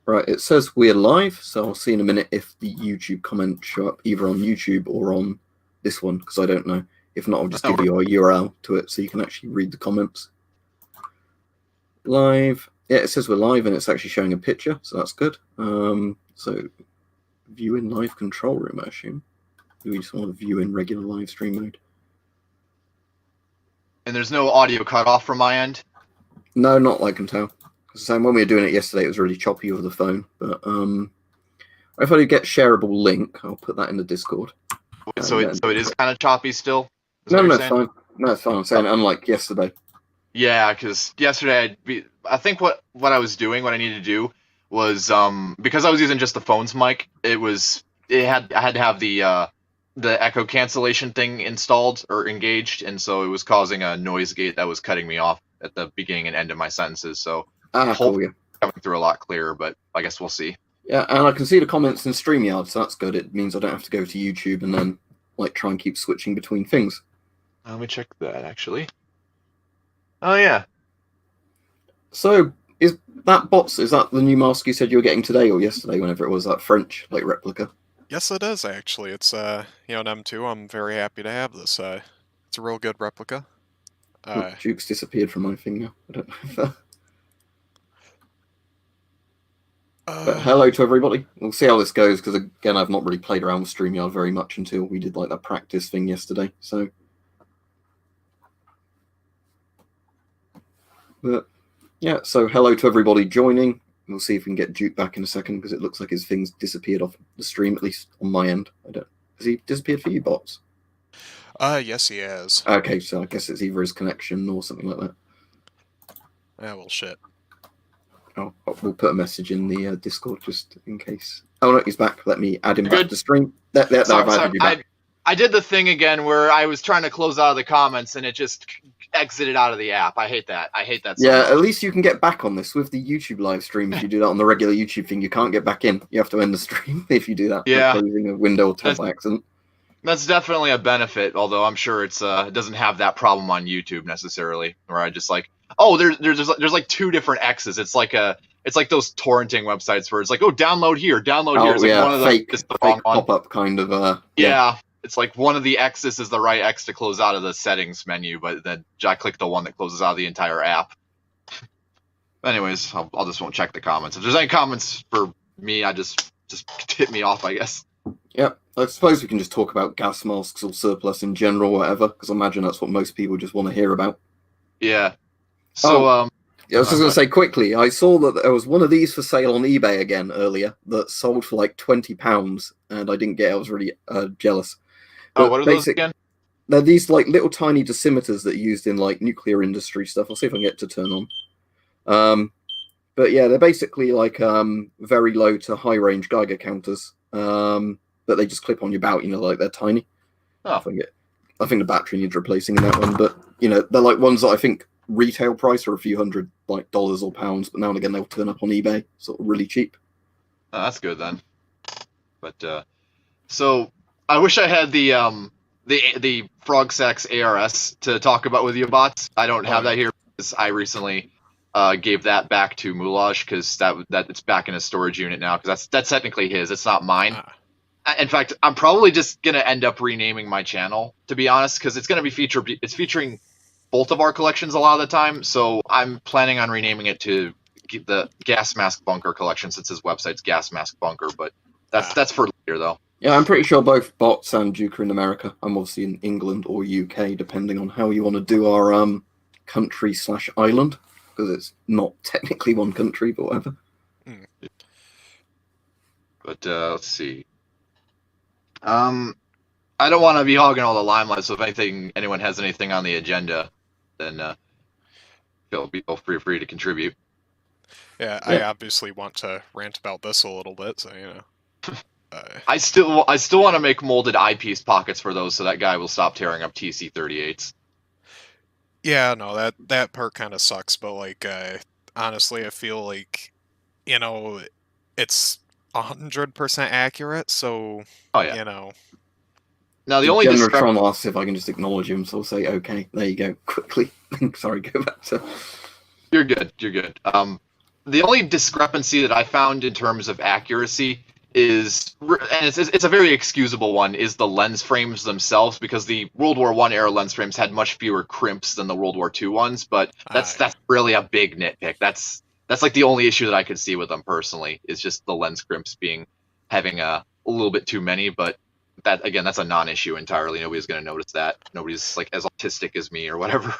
Right, it says we're live, so I'll see in a minute if the YouTube comments show up either on YouTube or on this one, because I don't know. If not, I'll just give you a URL to it so you can actually read the comments. Live. Yeah, it says we're live and it's actually showing a picture, so that's good. So view in live control room, I assume. We just want to view in regular live stream mode. And there's no audio cut off from my end? No, not like I can tell. When we were doing it yesterday, it was really choppy over the phone. But if I get shareable link, I'll put that in the Discord. So it is kind of choppy still? No, it's fine. No, it's fine. I'm saying unlike yesterday. Yeah, because yesterday I think what I was doing, what I needed to do was because I was using just the phone's mic, I had to have the echo cancellation thing installed or engaged, and so it was causing a noise gate that was cutting me off at the beginning and end of my sentences. So hopefully cool, yeah. Coming through a lot clearer, but I guess we'll see. Yeah, and I can see the comments in StreamYard, so that's good. It means I don't have to go to YouTube and then try and keep switching between things. Let me check that actually. Oh yeah. So is that the new mask you said you were getting today or yesterday, whenever it was, that French replica? Yes, it is actually. It's an M2. I'm very happy to have this. It's a real good replica. Duke's disappeared from my thing now. I don't know if that... But hello to everybody. We'll see how this goes, because again, I've not really played around with StreamYard very much until we did that practice thing yesterday. So, but yeah, so hello to everybody joining. We'll see if we can get Duke back in a second, because it looks like his thing's disappeared off the stream, at least on my end. Has he disappeared for you, bots? Yes, he has. Okay, so I guess it's either his connection or something like that. Yeah, well, shit. Oh, we'll put a message in the Discord just in case. Oh no, he's back. Let me add him back to stream. I've added you back. I did the thing again where I was trying to close out of the comments and it just exited out of the app. I hate that. Yeah, at least you can get back on this with the YouTube live stream. If you do that on the regular YouTube thing, you can't get back in. You have to end the stream if you do that. Yeah, closing a window or tab by accident. That's definitely a benefit. Although I'm sure it doesn't have that problem on YouTube necessarily, where I just there's like two different X's. It's like those torrenting websites where it's like, oh, download here. It's like one of fake pop-up kind of. Yeah, it's like one of the X's is the right X to close out of the settings menu, but then I click the one that closes out of the entire app. Anyways, I'll just won't check the comments. If there's any comments for me, I just hit me off, I guess. Yeah, I suppose we can just talk about gas masks or surplus in general, or whatever, because I imagine that's what most people just want to hear about. Yeah. So, yeah, I was just going to say quickly, I saw that there was one of these for sale on eBay again earlier that sold for like £20, and I didn't get it. I was really jealous. But what are those again? They're these little tiny dosimeters that are used in nuclear industry stuff. I'll see if I can get it to turn on. But yeah, they're basically very low to high range Geiger counters. But they just clip on your belt, they're tiny. Oh. I think the battery needs replacing in that one, but they're ones that I think retail price are a few hundred dollars or pounds, but now and again they'll turn up on eBay sort of really cheap. Oh, that's good then. But so I wish I had the Frog Sax ARS to talk about with you, bots. I don't have that here because I recently gave that back to Moulage, because that it's back in a storage unit now, because that's technically his. It's not mine. In fact, I'm probably just gonna end up renaming my channel, to be honest, because it's gonna be featuring both of our collections a lot of the time. So I'm planning on renaming it to the Gas Mask Bunker collection, since his website's Gas Mask Bunker. But that's for later, though. Yeah, I'm pretty sure both bots and Duke are in America. I'm obviously in England or UK, depending on how you want to do our country/island, because it's not technically one country, but whatever. But let's see. I don't want to be hogging all the limelight, so if anyone has anything on the agenda, then feel free to contribute. Yeah, I obviously want to rant about this a little bit, so I still want to make molded eyepiece pockets for those, so that guy will stop tearing up TC-38s. Yeah, no, that part kind of sucks, but honestly, I feel like it's 100% accurate, so Now the only Generatron asks if I can just acknowledge him, so I'll say okay. There you go. Quickly. Sorry, go back to. You're good. the only discrepancy that I found in terms of accuracy is, and it's a very excusable one, is the lens frames themselves, because the World War I era lens frames had much fewer crimps than the World War II ones, but that's really a big nitpick. That's like the only issue that I could see with them personally, is just the lens crimps having a little bit too many, but that, again, that's a non-issue entirely. Nobody's going to notice that. Nobody's like as autistic as me or whatever.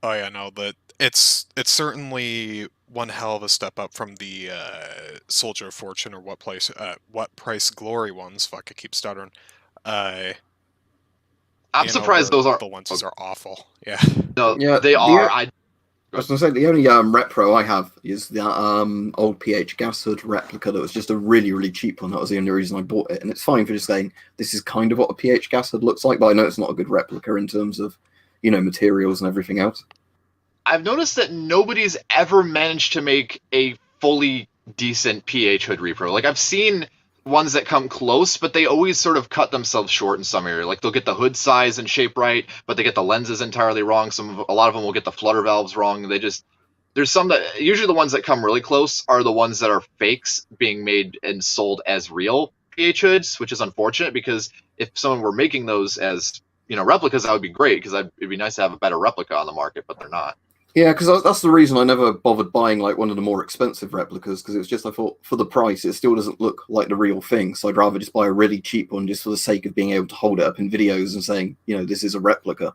Oh yeah, no, but it's certainly one hell of a step up from the Soldier of Fortune or what price Glory ones. Fuck, I keep stuttering. I'm surprised those aren't. The lenses are awful. Yeah. No, Yeah, they are. I was going to say, the only repro I have is the old PH gas hood replica that was just a really, really cheap one. That was the only reason I bought it. And it's fine for just saying, this is kind of what a PH gas hood looks like, but I know it's not a good replica in terms of, materials and everything else. I've noticed that nobody's ever managed to make a fully decent PH hood repro. Like, I've seen ones that come close, but they always sort of cut themselves short in some area. Like, they'll get the hood size and shape right, but they get the lenses entirely wrong. A lot of them will get the flutter valves wrong. There's some that, usually the ones that come really close are the ones that are fakes being made and sold as real PH hoods, which is unfortunate, because if someone were making those as, replicas, that would be great, because it'd be nice to have a better replica on the market, but they're not. Yeah, because that's the reason I never bothered buying like one of the more expensive replicas, because it was just, I thought, for the price, it still doesn't look like the real thing. So I'd rather just buy a really cheap one just for the sake of being able to hold it up in videos and saying, this is a replica,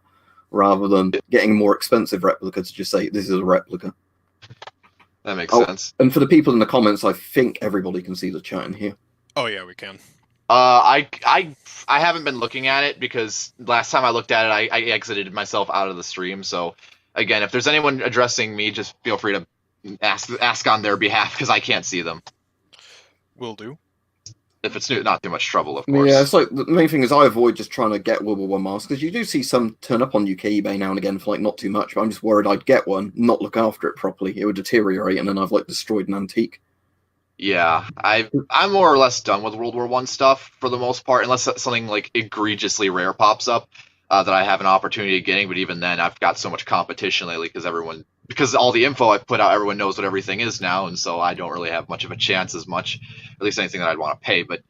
rather than getting a more expensive replica to just say, this is a replica. That makes sense. And for the people in the comments, I think everybody can see the chat in here. Oh yeah, we can. I haven't been looking at it, because last time I looked at it, I exited myself out of the stream. So again, if there's anyone addressing me, just feel free to ask on their behalf, because I can't see them. Will do. If it's not too much trouble, of course. Yeah, it's like the main thing is I avoid just trying to get World War I masks, because you do see some turn up on UK eBay now and again for like not too much, but I'm just worried I'd get one, not look after it properly, it would deteriorate, and then I've like destroyed an antique. Yeah, I'm more or less done with World War I stuff for the most part, unless something like egregiously rare pops up that I have an opportunity of getting. But even then, I've got so much competition lately, because all the info I've put out, everyone knows what everything is now, and so I don't really have much of a chance at least anything that I'd want to pay. But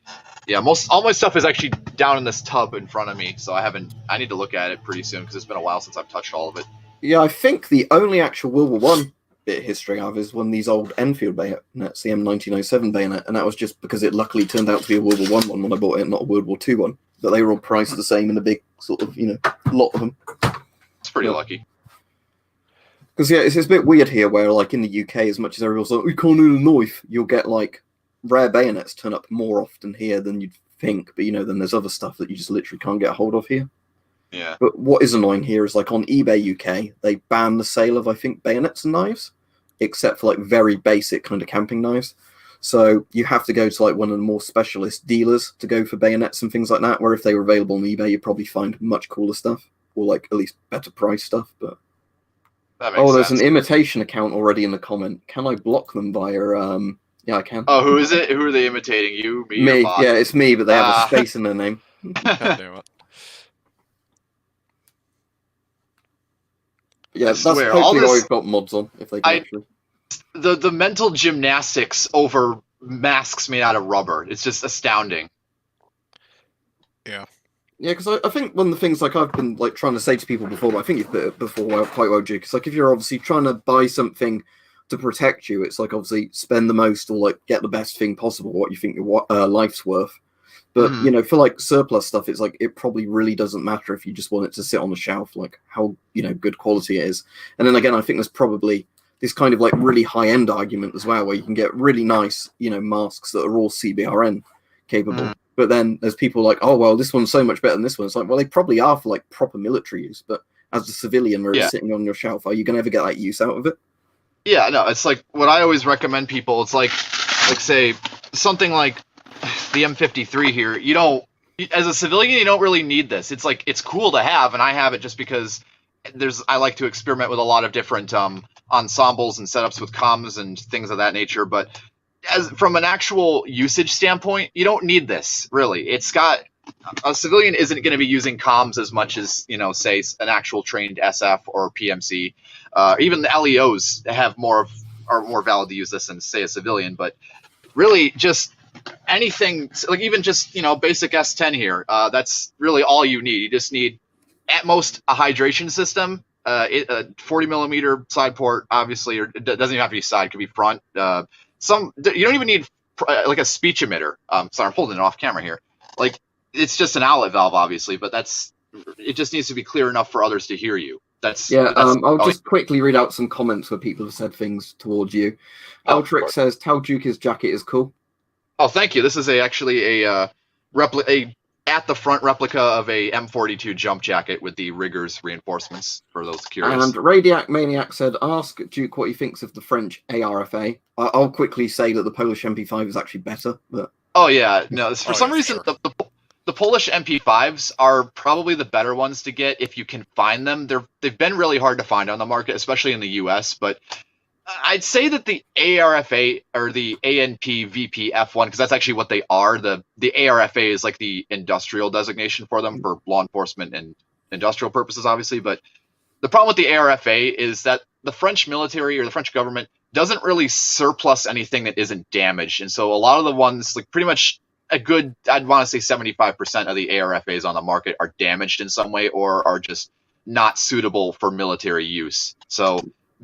yeah, all my stuff is actually down in this tub in front of me, so I need to look at it pretty soon, because it's been a while since I've touched all of it. Yeah, I think the only actual World War I bit of history I have is one of these old Enfield bayonets, the M1907 bayonet, and that was just because it luckily turned out to be a World War I one when I bought it, not a World War II one. But they were all priced the same in a big sort of, lot of them. It's pretty lucky. Because, yeah, it's a bit weird here where, like, in the UK, as much as everyone's like, we can't own a knife, you'll get, like, rare bayonets turn up more often here than you'd think. But, then there's other stuff that you just literally can't get a hold of here. Yeah. But what is annoying here is, like, on eBay UK, they ban the sale of, I think, bayonets and knives, except for, like, very basic kind of camping knives. So you have to go to, like, one of the more specialist dealers to go for bayonets and things like that, where if they were available on eBay, you'd probably find much cooler stuff, or, like, at least better price stuff. But there's an imitation account already in the comment. Can I block them via... Yeah, I can. Oh, who is it? Who are they imitating? You, me? Yeah, it's me, but they have a space in their name. God damn it. Yeah, that's hopefully why we've got mods on, if they can actually. The mental gymnastics over masks made out of rubber. It's just astounding. Yeah. Yeah, because I think one of the things like I've been like trying to say to people before, but I think you've put it before quite well, Duke, it's like if you're obviously trying to buy something to protect you, it's like obviously spend the most or like get the best thing possible, what you think your life's worth. But, for like surplus stuff, it's like it probably really doesn't matter if you just want it to sit on the shelf, like how, good quality it is. And then again, I think there's probably this kind of like really high-end argument as well, where you can get really nice, masks that are all CBRN capable. But then there's people like, oh, well, this one's so much better than this one. It's like, well, they probably are for like proper military use. But as a civilian where it's sitting on your shelf, are you going to ever get that use out of it? Yeah, no, it's like what I always recommend people. It's like say something like the M53 here. As a civilian, you don't really need this. It's like, it's cool to have, and I have it just because I like to experiment with a lot of different ensembles and setups with comms and things of that nature. But from an actual usage standpoint, you don't need this, really. A civilian isn't going to be using comms as much as, say, an actual trained SF or PMC. Even the LEOs are are more valid to use this than say a civilian, but really just anything like even just basic S10 here. That's really all you need. You just need at most a hydration system, a 40 millimeter side port, obviously, or it doesn't even have to be side; it could be front. You don't even need like a speech emitter. Sorry, I'm holding it off camera here. Like it's just an outlet valve, obviously, but it just needs to be clear enough for others to hear you. I'll just quickly read out some comments where people have said things towards you. Eltrick says, "Tell Duke his jacket is cool." Oh, thank you. This is actually a at the front replica of a M42 jump jacket with the riggers reinforcements for those curious. And Radiac Maniac said, "Ask Duke what he thinks of the French ARFA." I'll quickly say that the Polish MP5 is actually better, but oh yeah, no, for some reason sure. the Polish MP5s are probably the better ones to get if you can find them. They've been really hard to find on the market, especially in the US, but I'd say that the ARFA or the ANP VP F1, because that's actually what they are. The ARFA is like the industrial designation for them for law enforcement and industrial purposes, obviously. But the problem with the ARFA is that the French military or the French government doesn't really surplus anything that isn't damaged. And so a lot of the ones, like pretty much I'd want to say 75% of the ARFAs on the market are damaged in some way or are just not suitable for military use. So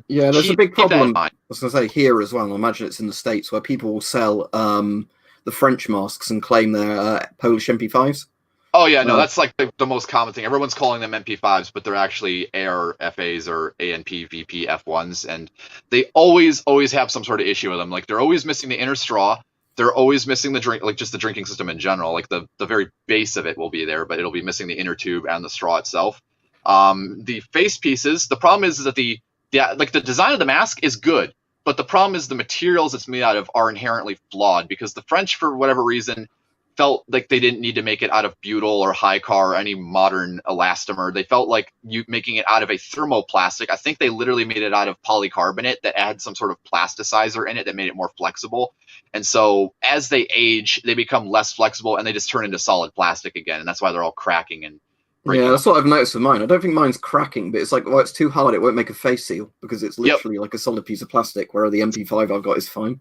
yeah, there's a big problem. I was going to say here as well. I imagine it's in the States where people will sell the French masks and claim they're Polish MP5s. Oh yeah, no, that's like the most common thing. Everyone's calling them MP5s, but they're actually ARFAs or ANP VP F1s, and they always have some sort of issue with them. Like they're always missing the inner straw. They're always missing the drink, like just the drinking system in general. Like the very base of it will be there, but it'll be missing the inner tube and the straw itself. The face pieces. The problem is that the design of the mask is good, but the problem is the materials it's made out of are inherently flawed because the French, for whatever reason, felt like they didn't need to make it out of butyl or Hycar or any modern elastomer. They felt like making it out of a thermoplastic. I think they literally made it out of polycarbonate that had some sort of plasticizer in it that made it more flexible. And so as they age, they become less flexible and they just turn into solid plastic again. And that's why they're all cracking and breaking. Yeah, that's what I've noticed with mine. I don't think mine's cracking, but it's like, well, it's too hard. It won't make a face seal because it's literally like a solid piece of plastic, where the MP5 I've got is fine.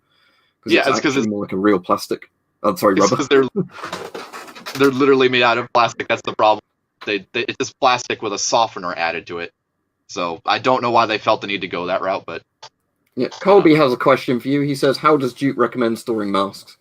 Yeah, it's because it's more like a real plastic. Oh, sorry, rubber. Because they're literally made out of plastic. That's the problem. It's just plastic with a softener added to it. So I don't know why they felt the need to go that route, but yeah. Colby has a question for you. He says, "How does Duke recommend storing masks?"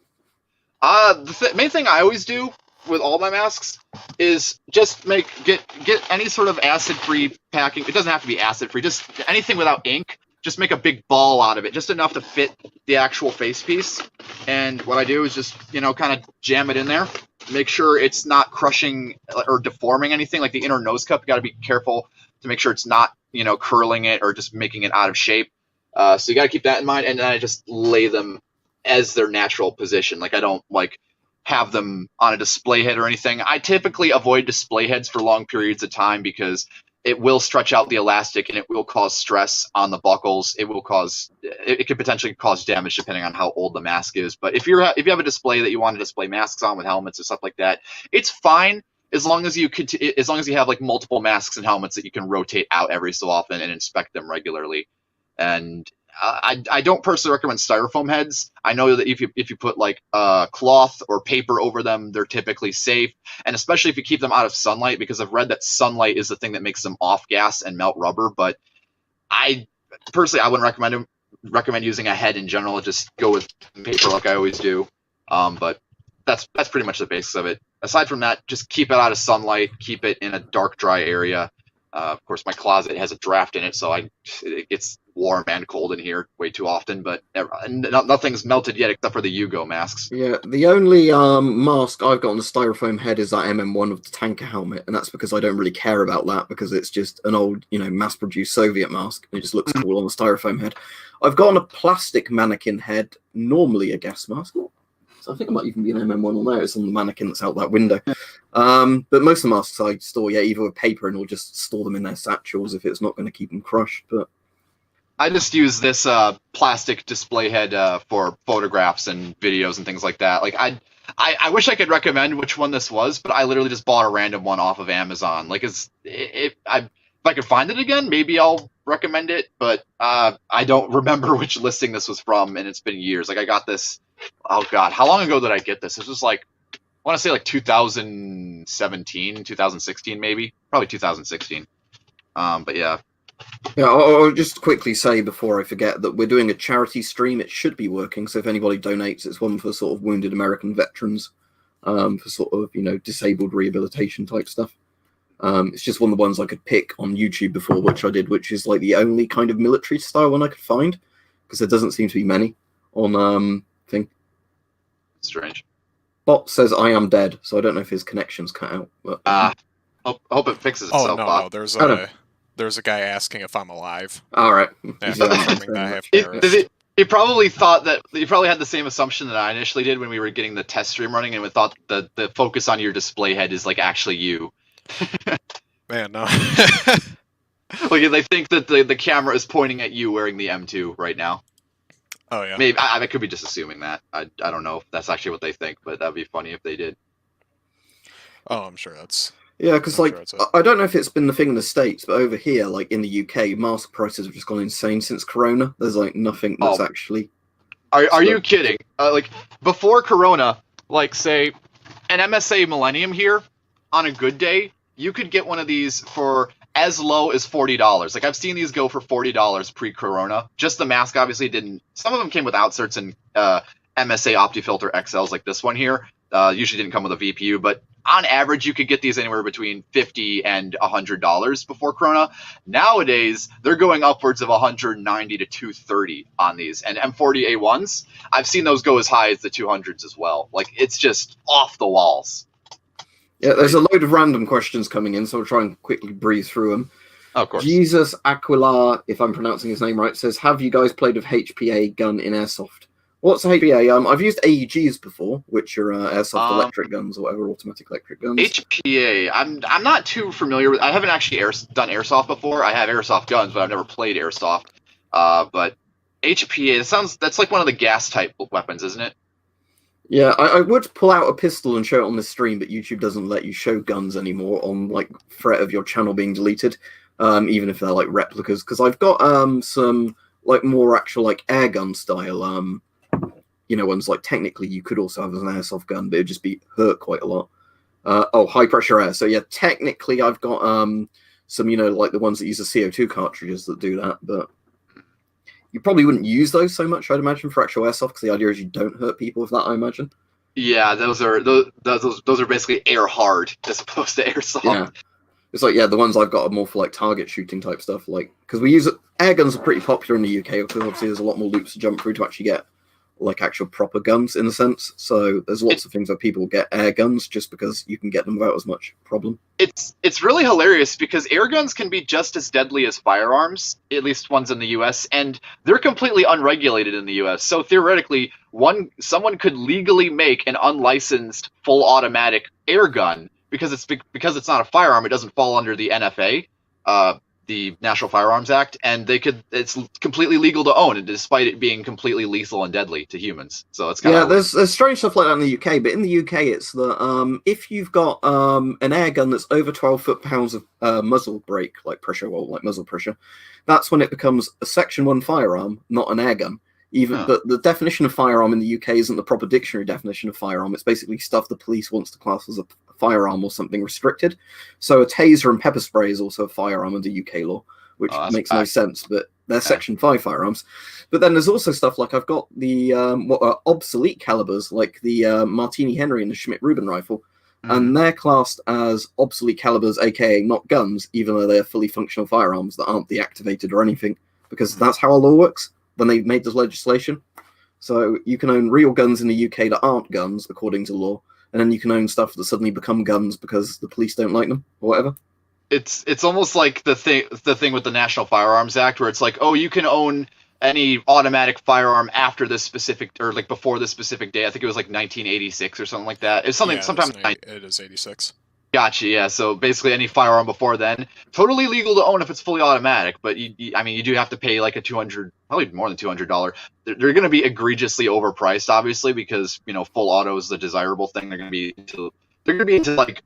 The main thing I always do with all my masks is just get any sort of acid-free packing. It doesn't have to be acid-free. Just anything without ink. Just make a big ball out of it, just enough to fit the actual face piece. And what I do is just, kind of jam it in there. Make sure it's not crushing or deforming anything. Like the inner nose cup, you got to be careful to make sure it's not, curling it or just making it out of shape. So you got to keep that in mind. And then I just lay them as their natural position. Like I don't have them on a display head or anything. I typically avoid display heads for long periods of time because it will stretch out the elastic and it will cause stress on the buckles. It could potentially cause damage depending on how old the mask is. But if you have a display that you want to display masks on with helmets or stuff like that, it's fine as long as you have like multiple masks and helmets that you can rotate out every so often and inspect them regularly. And I don't personally recommend styrofoam heads. I know that if you put like cloth or paper over them, they're typically safe, and especially if you keep them out of sunlight, because I've read that sunlight is the thing that makes them off gas and melt rubber. But I wouldn't recommend using a head in general. Just go with paper like I always do. But that's pretty much the basics of it. Aside from that, just keep it out of sunlight. Keep it in a dark, dry area. Of course, my closet has a draft in it, so it gets warm and cold in here way too often. But nothing's melted yet except for the Yugo masks. Yeah, the only mask I've got on the styrofoam head is that MM1 of the tanker helmet, and that's because I don't really care about that because it's just an old, mass-produced Soviet mask. And it just looks cool on the styrofoam head. I've got on a plastic mannequin head, normally a gas mask. I think it might even be an MM1 on there. It's on the mannequin that's out that window. But most of the masks I store, either with paper and or just store them in their satchels if it's not going to keep them crushed. But I just use this plastic display head for photographs and videos and things like that. Like I wish I could recommend which one this was, but I literally just bought a random one off of Amazon. Like if I could find it again, maybe I'll recommend it, but I don't remember which listing this was from, and it's been years. Like I got this. Oh God, how long ago did I get this? This was like I want to say like 2017, 2016, maybe, probably 2016. But yeah. Yeah, I'll just quickly say before I forget that we're doing a charity stream. It should be working. So if anybody donates, it's one for sort of wounded American veterans, for sort of disabled rehabilitation type stuff. It's just one of the ones I could pick on YouTube before, which I did, which is like the only kind of military style one I could find, because there doesn't seem to be many on thing. Strange. Bot says I am dead, so I don't know if his connection's cut out. But, hope it fixes itself. No, there's a guy asking if I'm alive. All right. Yeah, confirming that I have terrorists. He probably thought that he probably had the same assumption that I initially did when we were getting the test stream running, and we thought that the focus on your display head is like actually you. Man, no. Like they think that the camera is pointing at you wearing the M2 right now. Oh yeah. Maybe I could be just assuming that. I don't know if that's actually what they think, but that'd be funny if they did. Oh, I'm sure that's. Yeah, because like I don't know if it's been the thing in the States, but over here, like in the UK, mask prices have just gone insane since Corona. There's like nothing that's actually. Are you kidding? Like before Corona, like say an MSA Millennium here, on a good day, you could get one of these for as low as $40. Like I've seen these go for $40 pre-Corona. Just the mask obviously didn't. Some of them came with outserts and MSA OptiFilter XLs like this one here. Usually didn't come with a VPU, but on average you could get these anywhere between $50 and $100 before Corona. Nowadays they're going upwards of $190 to $230 on these. And M40A1s, I've seen those go as high as the 200s as well. Like it's just off the walls. Yeah, there's a load of random questions coming in, so I'll try and quickly breeze through them. Oh, of course. Jesus Aquilar, if I'm pronouncing his name right, says, have you guys played with HPA gun in airsoft? What's HPA? I've used AEGs before, which are airsoft electric guns or whatever, automatic electric guns. HPA, I'm not too familiar with. I haven't actually done airsoft before. I have airsoft guns, but I've never played airsoft. But HPA, that's like one of the gas type weapons, isn't it? Yeah, I would pull out a pistol and show it on the stream, but YouTube doesn't let you show guns anymore on like threat of your channel being deleted, even if they're like replicas. Because I've got some like more actual like air gun style ones like technically you could also have as an airsoft gun, but it'd just be hurt quite a lot. High pressure air. So yeah, technically I've got some like the ones that use the CO2 cartridges that do that, but you probably wouldn't use those so much, I'd imagine, for actual airsoft, because the idea is you don't hurt people with that, I imagine. Yeah, those are basically air hard as opposed to airsoft. Yeah. It's like, the ones I've got are more for like target shooting type stuff, like because we use air guns are pretty popular in the UK because obviously there's a lot more loops to jump through to actually get like actual proper guns in a sense. So there's lots of things where people get air guns just because you can get them without as much problem. It's really hilarious because air guns can be just as deadly as firearms, at least ones in the US, and they're completely unregulated in the US. So theoretically, someone could legally make an unlicensed full automatic air gun because it's not a firearm, it doesn't fall under the NFA. The National Firearms Act, and it's completely legal to own, and despite it being completely lethal and deadly to humans. So it's kind of there's strange stuff like that in the UK, but in the UK it's that if you've got an air gun that's over 12 foot-pounds of muzzle brake, like pressure, or like muzzle pressure, that's when it becomes a Section 1 firearm, not an air gun. But the definition of firearm in the UK isn't the proper dictionary definition of firearm. It's basically stuff the police wants to class as a firearm or something restricted. So a taser and pepper spray is also a firearm under UK law, which makes no sense, but they're Section 5 firearms. But then there's also stuff like I've got the what are obsolete calibers, like the Martini Henry and the Schmidt-Rubin rifle, and they're classed as obsolete calibers, aka not guns, even though they're fully functional firearms that aren't deactivated or anything, because that's how our law works when they made this legislation. So you can own real guns in the UK that aren't guns, according to law, and then you can own stuff that suddenly become guns because the police don't like them, or whatever. It's almost like the thing with the National Firearms Act, where it's like, oh, you can own any automatic firearm after this specific, or like before this specific day. I think it was like 1986 or something like that. It's something, it is 86. Gotcha, yeah. So basically any firearm before then, totally legal to own if it's fully automatic, but you do have to pay like a $200, probably more than $200. They're going to be egregiously overpriced, obviously, because, full auto is the desirable thing. They're going to be into like,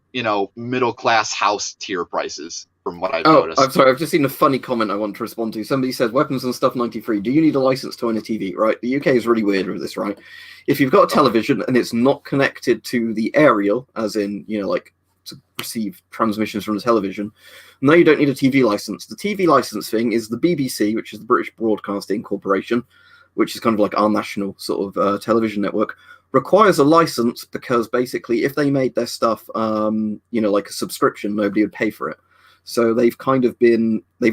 middle class house tier prices. from what I've Oh, noticed. I'm sorry. I've just seen a funny comment I want to respond to. Somebody said, "Weapons and Stuff 93. Do you need a license to own a TV?" Right. The UK is really weird with this, right? If you've got a television and it's not connected to the aerial, as in, like to receive transmissions from the television, no, you don't need a TV license. The TV license thing is the BBC, which is the British Broadcasting Corporation, which is kind of like our national sort of television network, requires a license because basically if they made their stuff, like a subscription, nobody would pay for it. So they've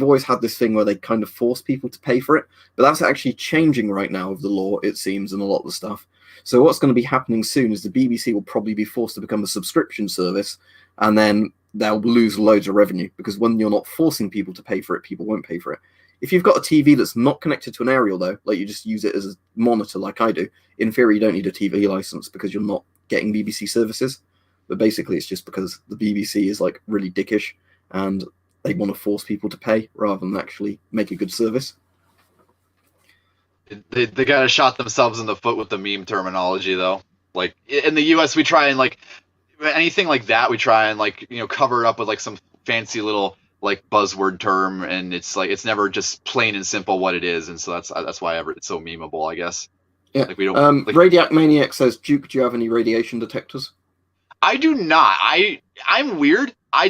always had this thing where they kind of force people to pay for it, but that's actually changing right now with the law, it seems, and a lot of the stuff. So what's going to be happening soon is the BBC will probably be forced to become a subscription service, and then they'll lose loads of revenue, because when you're not forcing people to pay for it, people won't pay for it. If you've got a TV that's not connected to an aerial, though, like you just use it as a monitor like I do, in theory you don't need a TV license because you're not getting BBC services. But basically it's just because the BBC is like really dickish and they want to force people to pay rather than actually make a good service. They got to shot themselves in the foot with the meme terminology, though. Like in the US, we try and like anything like that, we try and like cover it up with like some fancy little like buzzword term, and it's like it's never just plain and simple what it is, and so that's why it's so memeable, I guess. Yeah. Like we don't. Radiac Maniac says, "Duke, do you have any radiation detectors?" I do not. I'm weird. I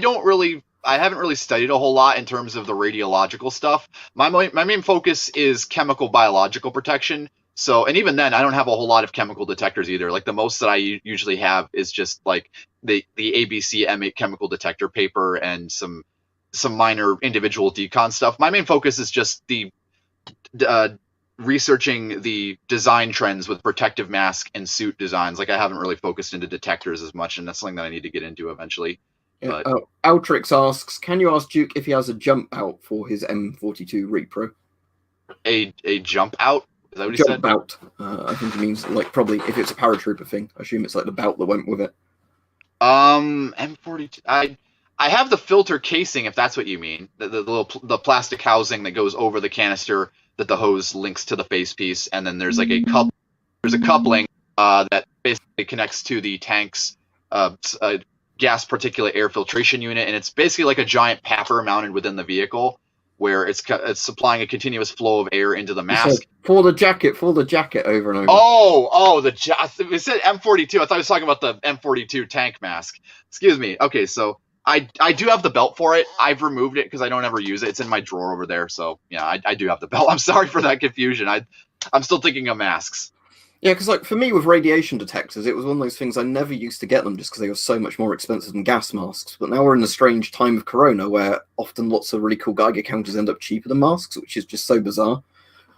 haven't really studied a whole lot in terms of the radiological stuff. My main focus is chemical biological protection. So, and even then, I don't have a whole lot of chemical detectors either. Like the most that I usually have is just like the ABC M8 chemical detector paper and some minor individual decon stuff. My main focus is just the researching the design trends with protective mask and suit designs. Like I haven't really focused into detectors as much, and that's something that I need to get into eventually. Yeah. Altrix asks, "Can you ask Duke if he has a jump out for his M42 Repro?" A jump out? Is that what he jump said? Bout. I think it means like probably if it's a paratrooper thing. I assume it's like the bout that went with it. M42. I have the filter casing, if that's what you mean. The plastic housing that goes over the canister that the hose links to the facepiece, and then there's like a coupling that basically connects to the tank's gas particulate air filtration unit, and it's basically like a giant papper mounted within the vehicle, where it's supplying a continuous flow of air into the mask. For the jacket over and over. It said M42. I thought I was talking about the M42 tank mask. Excuse me. Okay, so I do have the belt for it. I've removed it because I don't ever use it. It's in my drawer over there. So yeah, I do have the belt. I'm sorry for that confusion. I'm still thinking of masks. Yeah, because like for me with radiation detectors, it was one of those things I never used to get them just because they were so much more expensive than gas masks. But now we're in a strange time of Corona where often lots of really cool Geiger counters end up cheaper than masks, which is just so bizarre.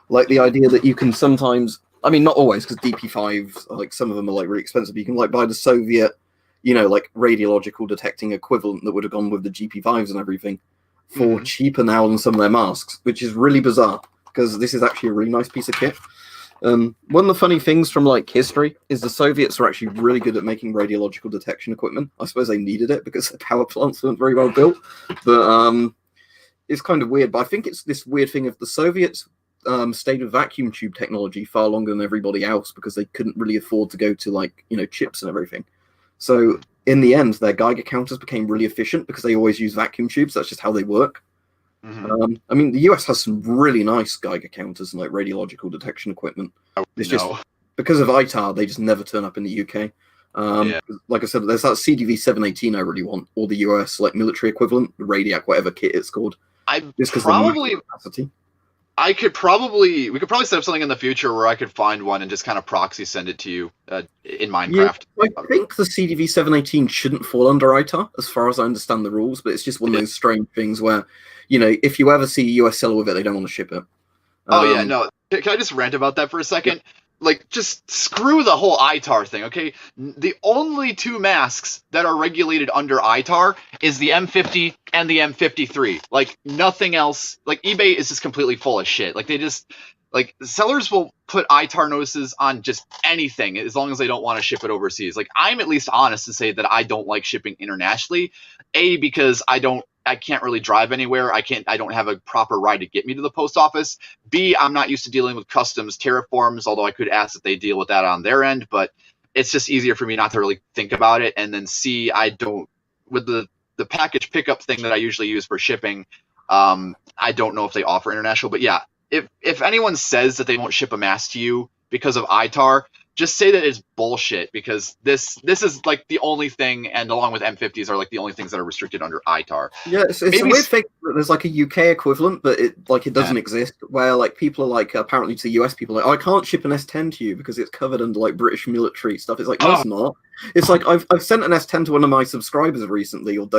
Like the idea that you can sometimes, I mean, not always, because DP5s, like some of them are like really expensive. But you can like buy the Soviet, like radiological detecting equivalent that would have gone with the GP5s and everything for cheaper now than some of their masks, which is really bizarre because this is actually a really nice piece of kit. One of the funny things from like history is the Soviets were actually really good at making radiological detection equipment. I suppose they needed it because the power plants weren't very well built, but it's kind of weird. But I think it's this weird thing of the Soviets stayed with vacuum tube technology far longer than everybody else because they couldn't really afford to go to like chips and everything. So in the end, their Geiger counters became really efficient because they always use vacuum tubes. That's just how they work. I mean, the US has some really nice Geiger counters and like radiological detection equipment. It's just because of ITAR, they just never turn up in the UK. Like I said, there's that CDV 718 I really want, or the US like military equivalent, the Radiac, whatever kit it's called. We could probably set up something in the future where I could find one and just kind of proxy send it to you in Minecraft. Yeah, I think the CDV 718 shouldn't fall under ITAR as far as I understand the rules, but it's just one of those strange things where, if you ever see a US seller with it, they don't want to ship it. No. Can I just rant about that for a second? Yeah. Like, just screw the whole ITAR thing, okay? The only two masks that are regulated under ITAR is the M50 and the M53. Like, nothing else. Like, eBay is just completely full of shit. Like, sellers will put ITAR notices on just anything as long as they don't want to ship it overseas. Like, I'm at least honest to say that I don't like shipping internationally. A, because I can't really drive anywhere. I don't have a proper ride to get me to the post office. B, I'm not used to dealing with customs tariff forms, although I could ask that they deal with that on their end, but it's just easier for me not to really think about it. And then C, I don't, with the the package pickup thing that I usually use for shipping. I don't know if they offer international, but yeah, if anyone says that they won't ship a mask to you because of ITAR, just say that it's bullshit, because this is like the only thing, and along with M50s are like the only things that are restricted under ITAR. Yeah, it's a weird thing that there's like a UK equivalent, but it doesn't exist. Where like people are like, apparently to the US people are like, oh, I can't ship an S10 to you because it's covered under like British military stuff. It's like, no, it's not. It's like I've sent an S10 to one of my subscribers recently, or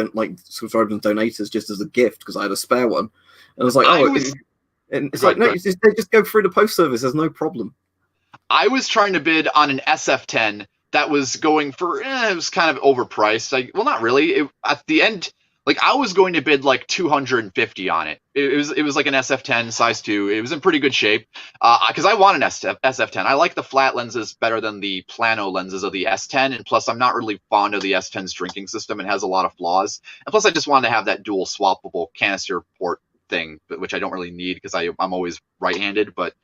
subscribers and donators, just as a gift because I had a spare one, and I was like, it's like, no, they just go through the post service. There's no problem. I was trying to bid on an SF10 that was going for, it was kind of overpriced. Like, well, not really. At the end, like I was going to bid like 250 on it. It was like an SF10 size 2. It was in pretty good shape because I want an SF10. I like the flat lenses better than the plano lenses of the S10, and plus I'm not really fond of the S10's drinking system. It has a lot of flaws, and plus I just wanted to have that dual swappable canister port thing, which I don't really need because I'm always right-handed. But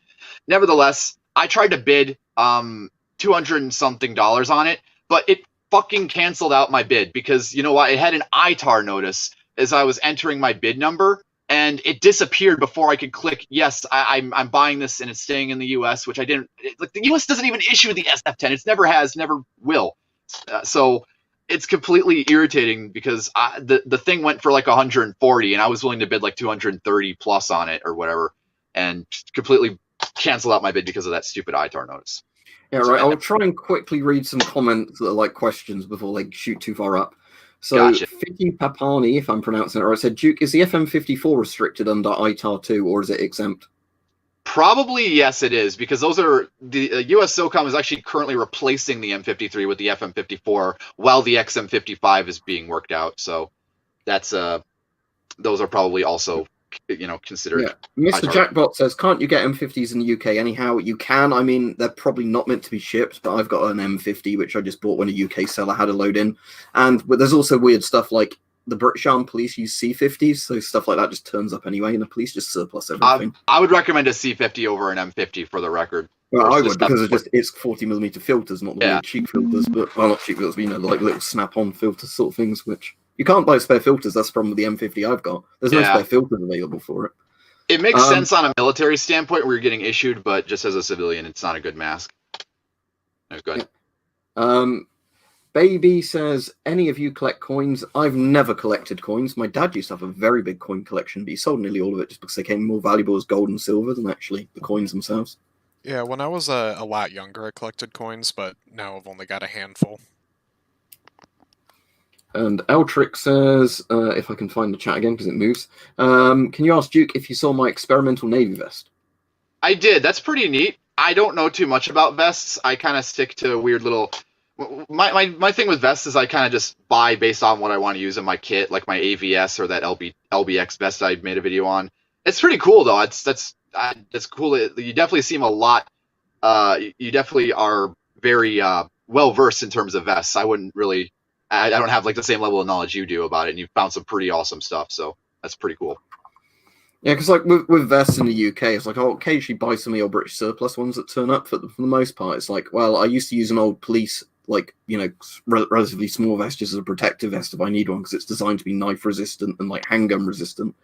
nevertheless, I tried to bid $200 and something on it, but it fucking canceled out my bid because, you know what, it had an ITAR notice as I was entering my bid number, and it disappeared before I could click yes, I'm buying this and it's staying in the US, which I didn't. Like the US doesn't even issue the SF10. It never has, never will. So it's completely irritating because the thing went for like 140 and I was willing to bid like 230 plus on it or whatever, and completely cancel out my bid because of that stupid ITAR notice. Yeah, right. I'll try and quickly read some comments that are like questions before they shoot too far up. So, Gotcha. Fiki Papani, if I'm pronouncing it right, said, Duke, is the FM54 restricted under ITAR 2 or is it exempt? Probably yes, it is, because those are the US SOCOM is actually currently replacing the M53 with the FM54 while the XM55 is being worked out. So that's those are probably also, you know, considered. Yeah. Mr. Jackbot says, can't you get M50s in the UK anyhow? You can. I mean, they're probably not meant to be shipped, but I've got an M50 which I just bought when a UK seller had a load in. But there's also weird stuff like the British Armed Police use C50s, so stuff like that just turns up anyway, and the police just surplus everything. I would recommend a C50 over an M50 for the record. Well, I would, because it's 40mm filters, not the cheap filters, but well, not cheap filters, but you know, like little snap-on filter sort of things, which you can't buy spare filters. That's the problem with the M50 I've got. There's no spare filters available for it. It makes sense on a military standpoint where you're getting issued, but just as a civilian, it's not a good mask. No, go ahead. Yeah. Baby says, any of you collect coins? I've never collected coins. My dad used to have a very big coin collection, but he sold nearly all of it just because they came more valuable as gold and silver than actually the coins themselves. Yeah, when I was a lot younger, I collected coins, but now I've only got a handful. And Eltrick says, if I can find the chat again because it moves, can you ask Duke if you saw my experimental Navy vest? I did. That's pretty neat. I don't know too much about vests. I kind of stick to weird little... My thing with vests is I kind of just buy based on what I want to use in my kit, like my AVS or that LBX vest I made a video on. It's pretty cool though. That's cool. You definitely seem a lot. You definitely are very well versed in terms of vests. I wouldn't really. I don't have like the same level of knowledge you do about it, and you've found some pretty awesome stuff. So that's pretty cool. Yeah, because like with vests in the UK, it's like I'll occasionally buy some of your British surplus ones that turn up. For the most part, it's like, well, I used to use an old police, like, you know, relatively small vest just as a protective vest if I need one, because it's designed to be knife resistant and like handgun resistant.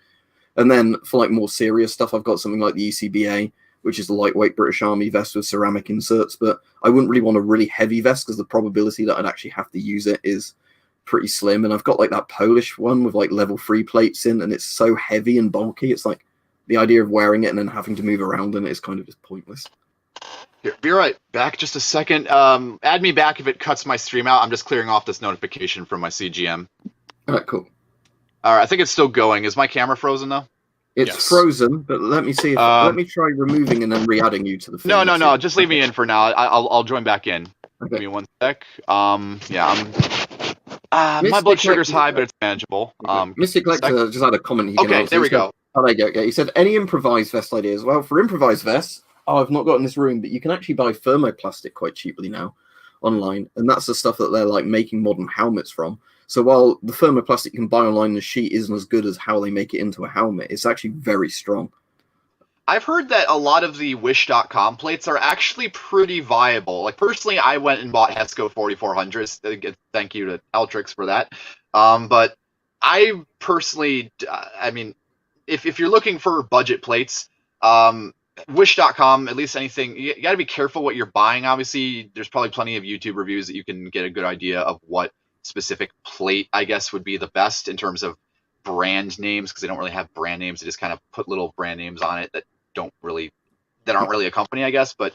And then for like more serious stuff, I've got something like the ECBA, which is the lightweight British Army vest with ceramic inserts. But I wouldn't really want a really heavy vest because the probability that I'd actually have to use it is pretty slim. And I've got like that Polish one with like level 3 plates in, and it's so heavy and bulky. It's like the idea of wearing it and then having to move around in it is kind of just pointless. Here, be right back just a second. Add me back if it cuts my stream out. I'm just clearing off this notification from my CGM. All right, cool. All right, I think it's still going. Is my camera frozen though? It's frozen, but let me see. Let me try removing and then re-adding you to the feed. No. Just leave me in for now. I'll join back in. Okay. Give me one sec. Yeah, my blood sugar's high, but it's manageable. Mr. Collector just had a comment. Okay, there we go. Oh, there you go. Okay. He said, any improvised vest ideas? Well, for improvised vests, I've not got in this room, but you can actually buy thermoplastic quite cheaply now online, and that's the stuff that they're like making modern helmets from. So while the thermoplastic you can buy online, the sheet isn't as good as how they make it into a helmet. It's actually very strong. I've heard that a lot of the Wish.com plates are actually pretty viable. Like personally, I went and bought Hesco 4400s. Thank you to Altrix for that. But I personally, I mean, if you're looking for budget plates, Wish.com, at least anything, you got to be careful what you're buying. Obviously, there's probably plenty of YouTube reviews that you can get a good idea of what specific plate, I guess, would be the best in terms of brand names, because they don't really have brand names. They just kind of put little brand names on it that aren't really a company, I guess. But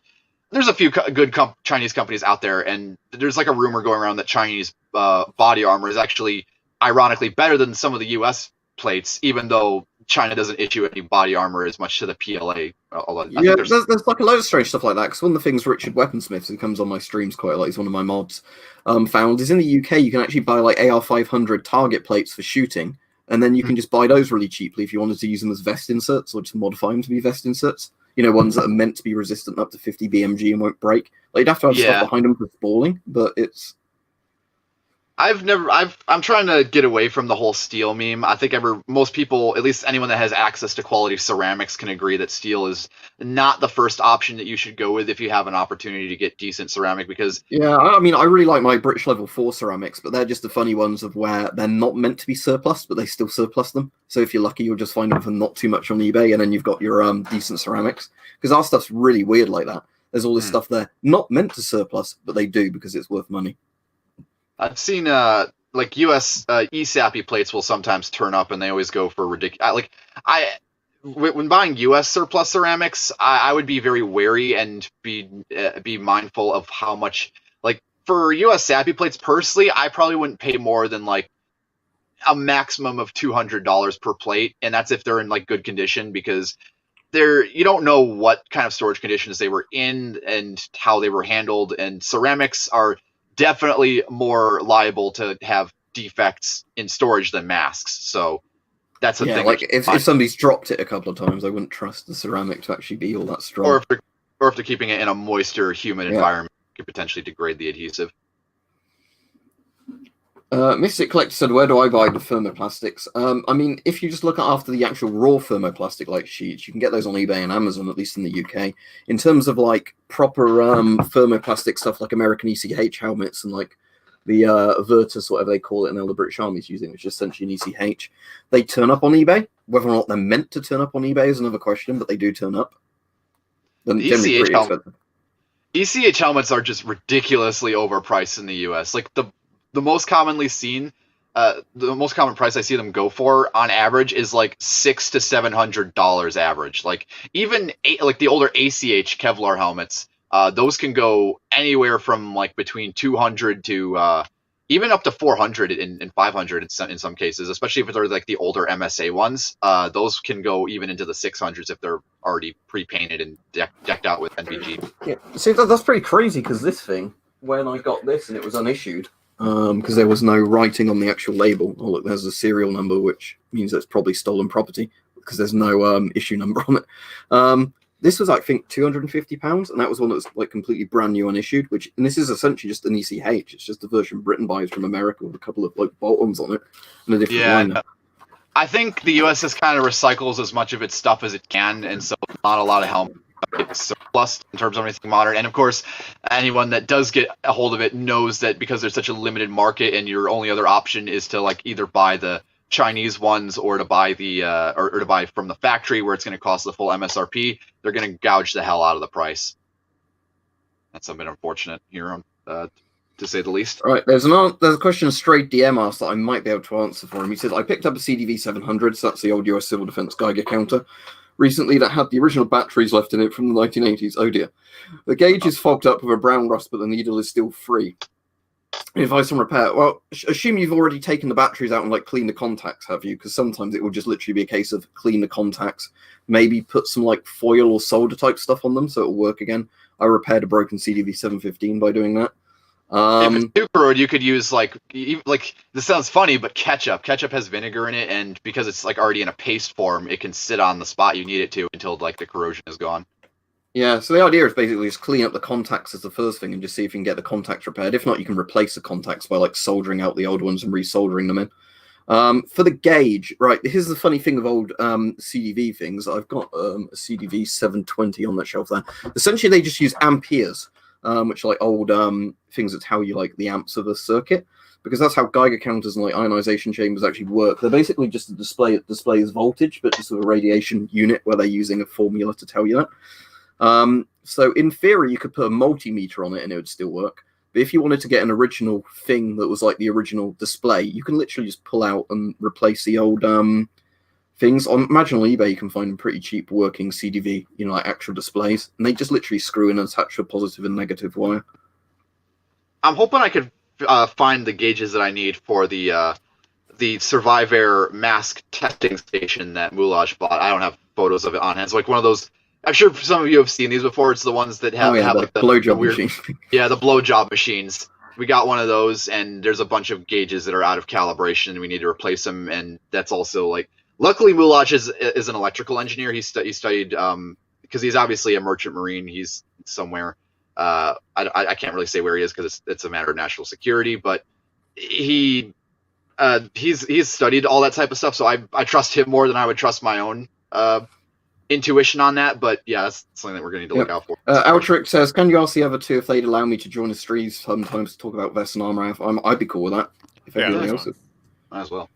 there's a few good Chinese companies out there, and there's like a rumor going around that Chinese body armor is actually ironically better than some of the U.S. plates, even though China doesn't issue any body armor as much to the PLA. Yeah, there's like a load of strange stuff like that, because one of the things Richard Weaponsmith, who comes on my streams quite a lot, he's one of my mods, found is in the UK you can actually buy like AR-500 target plates for shooting, and then you can just buy those really cheaply if you wanted to use them as vest inserts, or just modify them to be vest inserts. You know, ones that are meant to be resistant up to 50 BMG and won't break. Like, you'd have to have stuff behind them for spalling, but it's... I'm trying to get away from the whole steel meme. I think most people, at least anyone that has access to quality ceramics, can agree that steel is not the first option that you should go with if you have an opportunity to get decent ceramic, because... Yeah, I mean, I really like my British Level 4 ceramics, but they're just the funny ones of where they're not meant to be surplus, but they still surplus them. So if you're lucky, you'll just find them for not too much on eBay, and then you've got your decent ceramics. Because our stuff's really weird like that. There's all this stuff there not meant to surplus, but they do because it's worth money. I've seen like US ESAPI plates will sometimes turn up, and they always go for ridiculous. When buying US surplus ceramics, I would be very wary and be mindful of how much. Like for US SAPI plates, personally, I probably wouldn't pay more than like a maximum of $200 per plate, and that's if they're in like good condition, because you don't know what kind of storage conditions they were in and how they were handled, and ceramics are definitely more liable to have defects in storage than masks. So that's the thing. Like if somebody's dropped it a couple of times, I wouldn't trust the ceramic to actually be all that strong. Or if they're keeping it in a moisture, humid environment, it could potentially degrade the adhesive. Mystic Collector said, where do I buy the thermoplastics? I mean, if you just look after the actual raw thermoplastic like sheets, you can get those on eBay and Amazon, at least in the UK. In terms of like proper thermoplastic stuff like American ECH helmets and like the Virtus, whatever they call it, and all the British Army's using, which is essentially an ECH, they turn up on eBay. Whether or not they're meant to turn up on eBay is another question, but they do turn up. ECH helmets are just ridiculously overpriced in the US. Like the most commonly seen, the most common price I see them go for on average is like $600 to $700 average. Like even like the older ACH Kevlar helmets, those can go anywhere from like between 200 to even up to 400 and 500 in some cases, especially if they're like the older MSA ones. Those can go even into the 600s if they're already pre-painted and decked out with NVG. Yeah, see, that's pretty crazy, because this thing, when I got this and it was unissued, because there was no writing on the actual label. Oh, look, there's a serial number, which means it's probably stolen property, because there's no issue number on it. This was, I think, £250, and that was one that was like completely brand new unissued. And this is essentially just an ECH. It's just a version Britain buys from America with a couple of like bolt-ons on it and a different liner. I think the US just kind of recycles as much of its stuff as it can, and so not a lot of helmets get surplus in terms of anything modern. And of course, anyone that does get a hold of it knows that because there's such a limited market, and your only other option is to like either buy the Chinese ones or to buy the or to buy from the factory, where it's going to cost the full MSRP. They're going to gouge the hell out of the price. That's a bit unfortunate here, to say the least. All right, there's a question Straight DM asked that I might be able to answer for him. He said, I picked up a CDV 700, so that's the old US Civil Defense Geiger counter, recently, that had the original batteries left in it from the 1980s. Oh dear. The gauge is fogged up with a brown rust, but the needle is still free. Advice on repair. Well, assume you've already taken the batteries out and like clean the contacts, have you? Because sometimes it will just literally be a case of clean the contacts, maybe put some like foil or solder type stuff on them so it'll work again. I repaired a broken CDV 715 by doing that. If it's super road, you could use like this sounds funny, but ketchup. Ketchup has vinegar in it, and because it's like already in a paste form, it can sit on the spot you need it to until like the corrosion is gone. Yeah, so the idea is basically just clean up the contacts as the first thing and just see if you can get the contacts repaired. If not, you can replace the contacts by like soldering out the old ones and resoldering them in. For the gauge, right, here's the funny thing of old CDV things. I've got a CDV 720 on that shelf there. Essentially, they just use amperes, which are like old things that tell you like the amps of a circuit. because that's how Geiger counters and like ionization chambers actually work. They're basically just a display that displays voltage, but just with a radiation unit where they're using a formula to tell you that. So in theory, you could put a multimeter on it and it would still work. But if you wanted to get an original thing that was like the original display, you can literally just pull out and replace the old things. Imagine on eBay you can find pretty cheap working CDV, like actual displays, and they just literally screw in and attach a positive and negative wire. I'm hoping I could find the gauges that I need for the Survivor mask testing station that Moulage bought. I don't have photos of it on hand. It's like one of those. I'm sure some of you have seen these before. It's the ones that have, like the blowjob weird machine. Yeah, the blowjob machines. We got one of those, and there's a bunch of gauges that are out of calibration, and we need to replace them. And that's also like, luckily, Moulage is an electrical engineer. He studied because he's obviously a merchant marine. He's somewhere. I can't really say where he is because it's a matter of national security. But he's studied all that type of stuff, so I trust him more than I would trust my own intuition on that. But yeah, that's something that we're going to need to look out for. Altric says, can you ask the other two if they'd allow me to join the streams sometimes to talk about vests and armor? I'd be cool with that. If everybody else is. Might as well.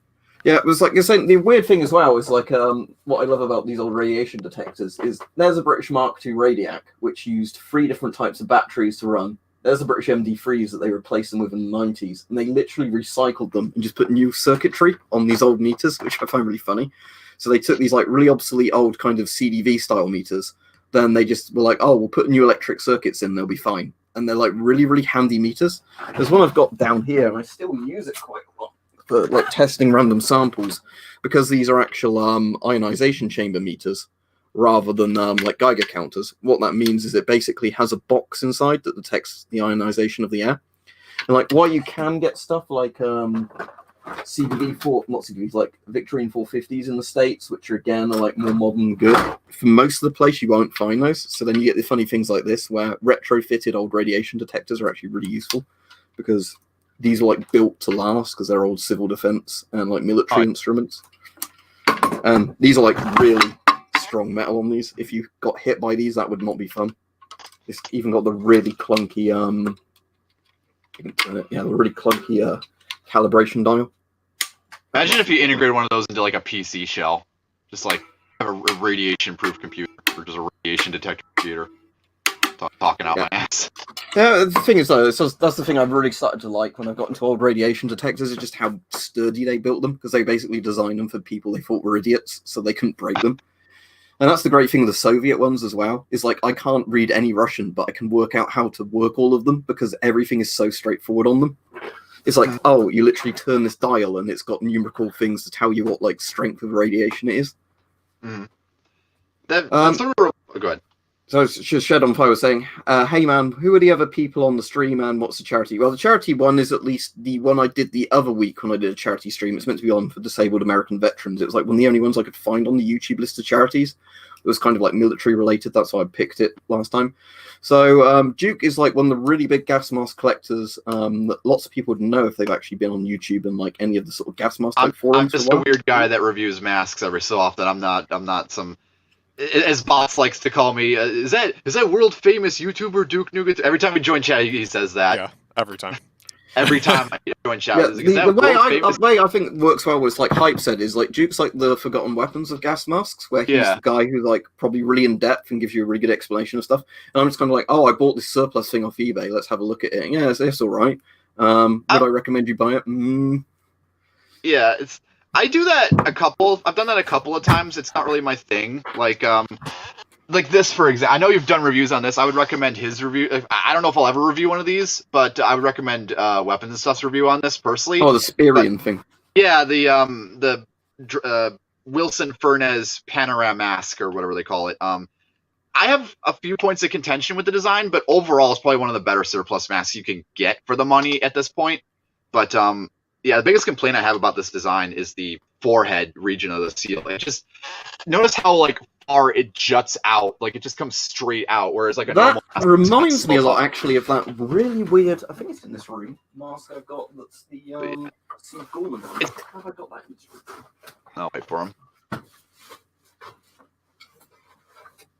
Yeah, it was like you're saying. The weird thing as well is like what I love about these old radiation detectors is there's a British Mark II Radiac which used 3 different types of batteries to run. There's a British MD3s that they replaced them with in the 90s, and they literally recycled them and just put new circuitry on these old meters, which I find really funny. So they took these like really obsolete old kind of CDV style meters, then they just were like, oh, we'll put new electric circuits in, they'll be fine. And they're like really, really handy meters. There's one I've got down here, and I still use it quite a lot for like testing random samples, because these are actual ionization chamber meters rather than like Geiger counters. What that means is it basically has a box inside that detects the ionization of the air. And like, while you can get stuff like like Victorine 450s in the States, which are again are like more modern and good, for most of the place you won't find those. So then you get the funny things like this where retrofitted old radiation detectors are actually really useful, because these are like built to last because they're old civil defense and like military instruments. And these are like really strong metal on these. If you got hit by these, that would not be fun. It's even got the really clunky calibration dial. Imagine if you integrated one of those into like a PC shell, just like have a radiation-proof computer, or just a radiation detector computer. Talking out my ass. Yeah, the thing is though, that's the thing I've really started to like when I've got into old radiation detectors, is just how sturdy they built them, because they basically designed them for people they thought were idiots, so they couldn't break them. And that's the great thing with the Soviet ones as well, is like I can't read any Russian, but I can work out how to work all of them because everything is so straightforward on them. It's like, oh, you literally turn this dial and it's got numerical things to tell you what like strength of radiation it is. Mm. That's sort of go ahead. So Shed on Fire was saying, hey man, who are the other people on the stream and what's the charity? Well, the charity one is at least the one I did the other week when I did a charity stream. It's meant to be on for disabled American veterans. It was like one of the only ones I could find on the YouTube list of charities. It was kind of like military related. That's why I picked it last time. So Duke is like one of the really big gas mask collectors that lots of people would know if they've actually been on YouTube and like any of the sort of gas mask type forums. I'm just a weird guy that reviews masks every so often. I'm not some, as Bots likes to call me. Is that world famous YouTuber DukeNougat? Every time we join chat, he says that. Yeah, every time. Every time I join chat. Yeah, the way I think works well was like Hype said is like Duke's like the forgotten weapons of gas masks, where he's the guy who like probably really in depth and gives you a really good explanation of stuff. And I'm just kind of like, oh, I bought this surplus thing off eBay. Let's have a look at it. Yeah, it's all right. Would I recommend you buy it? Yeah, I do that I've done that a couple of times. It's not really my thing. Like this, for example. I know you've done reviews on this. I would recommend his review. I don't know if I'll ever review one of these, but I would recommend Weapons and Stuff's review on this personally. Oh, the Spirian thing. Yeah, the Wilson Furness Panoram Mask, or whatever they call it. I have a few points of contention with the design, but overall, it's probably one of the better surplus masks you can get for the money at this point. But yeah, the biggest complaint I have about this design is the forehead region of the seal. It just notice how like far it juts out, like it just comes straight out, whereas like that reminds me a lot actually of that really weird, I think it's in this room, mask I've got that's the Sea Gorman one. Have I got that in this room? I'll wait for him.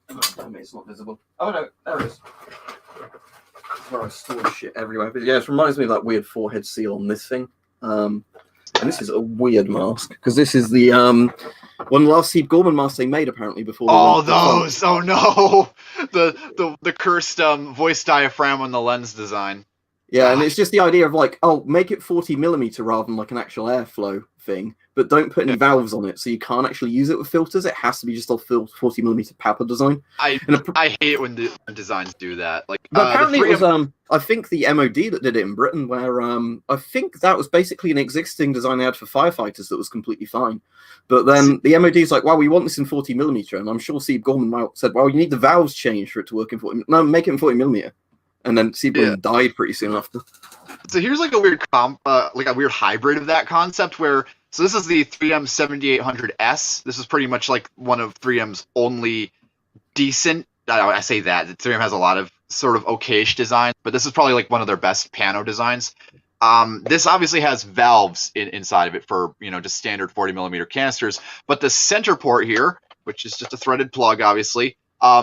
Oh, damn it, it's not visible. Oh no, there it is. Where I store shit everywhere. But yeah, it reminds me of that weird forehead seal on this thing. And this is a weird mask because this is the one of the last Steve Gorman masks they made apparently before. Oh, those! Oh no! The cursed voice diaphragm on the lens design. Yeah, and it's just the idea of like, oh, make it 40mm rather than like an actual airflow thing, but don't put any valves on it, so you can't actually use it with filters. It has to be just a 40mm Papa design. I hate it when the designs do that. Like, but apparently it was I think the MOD that did it in Britain, where I think that was basically an existing design they had for firefighters that was completely fine. But then the MOD's like, wow, we want this in 40mm, and I'm sure Steve Gorman said, well, you need the valves changed for it to work in 40mm. No, make it in 40mm. And then Steve Gorman died pretty soon after. So here's like a weird like a weird hybrid of that concept where, so this is the 3M 7800S. This is pretty much like one of 3M's only decent, I say that, 3M has a lot of sort of okayish designs, but this is probably like one of their best pano designs. This obviously has valves inside of it for, just standard 40mm canisters, but the center port here, which is just a threaded plug, obviously,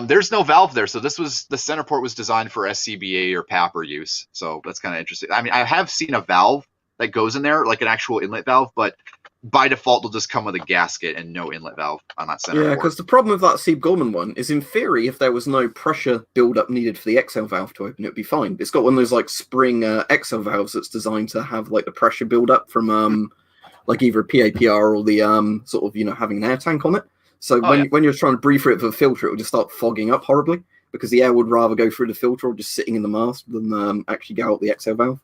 there's no valve there. So the center port was designed for SCBA or PAPR use. So that's kind of interesting. I mean, I have seen a valve that goes in there, like an actual inlet valve, but by default, they'll just come with a gasket and no inlet valve on that center port. Yeah, because the problem with that Steve Gorman one is, in theory, if there was no pressure buildup needed for the XL valve to open, it would be fine. It's got one of those like spring XL valves that's designed to have like the pressure buildup from like either a PAPR or the sort of, having an air tank on it. So when you're trying to breathe through it with a filter, it will just start fogging up horribly because the air would rather go through the filter or just sitting in the mask than actually go out the XL valve.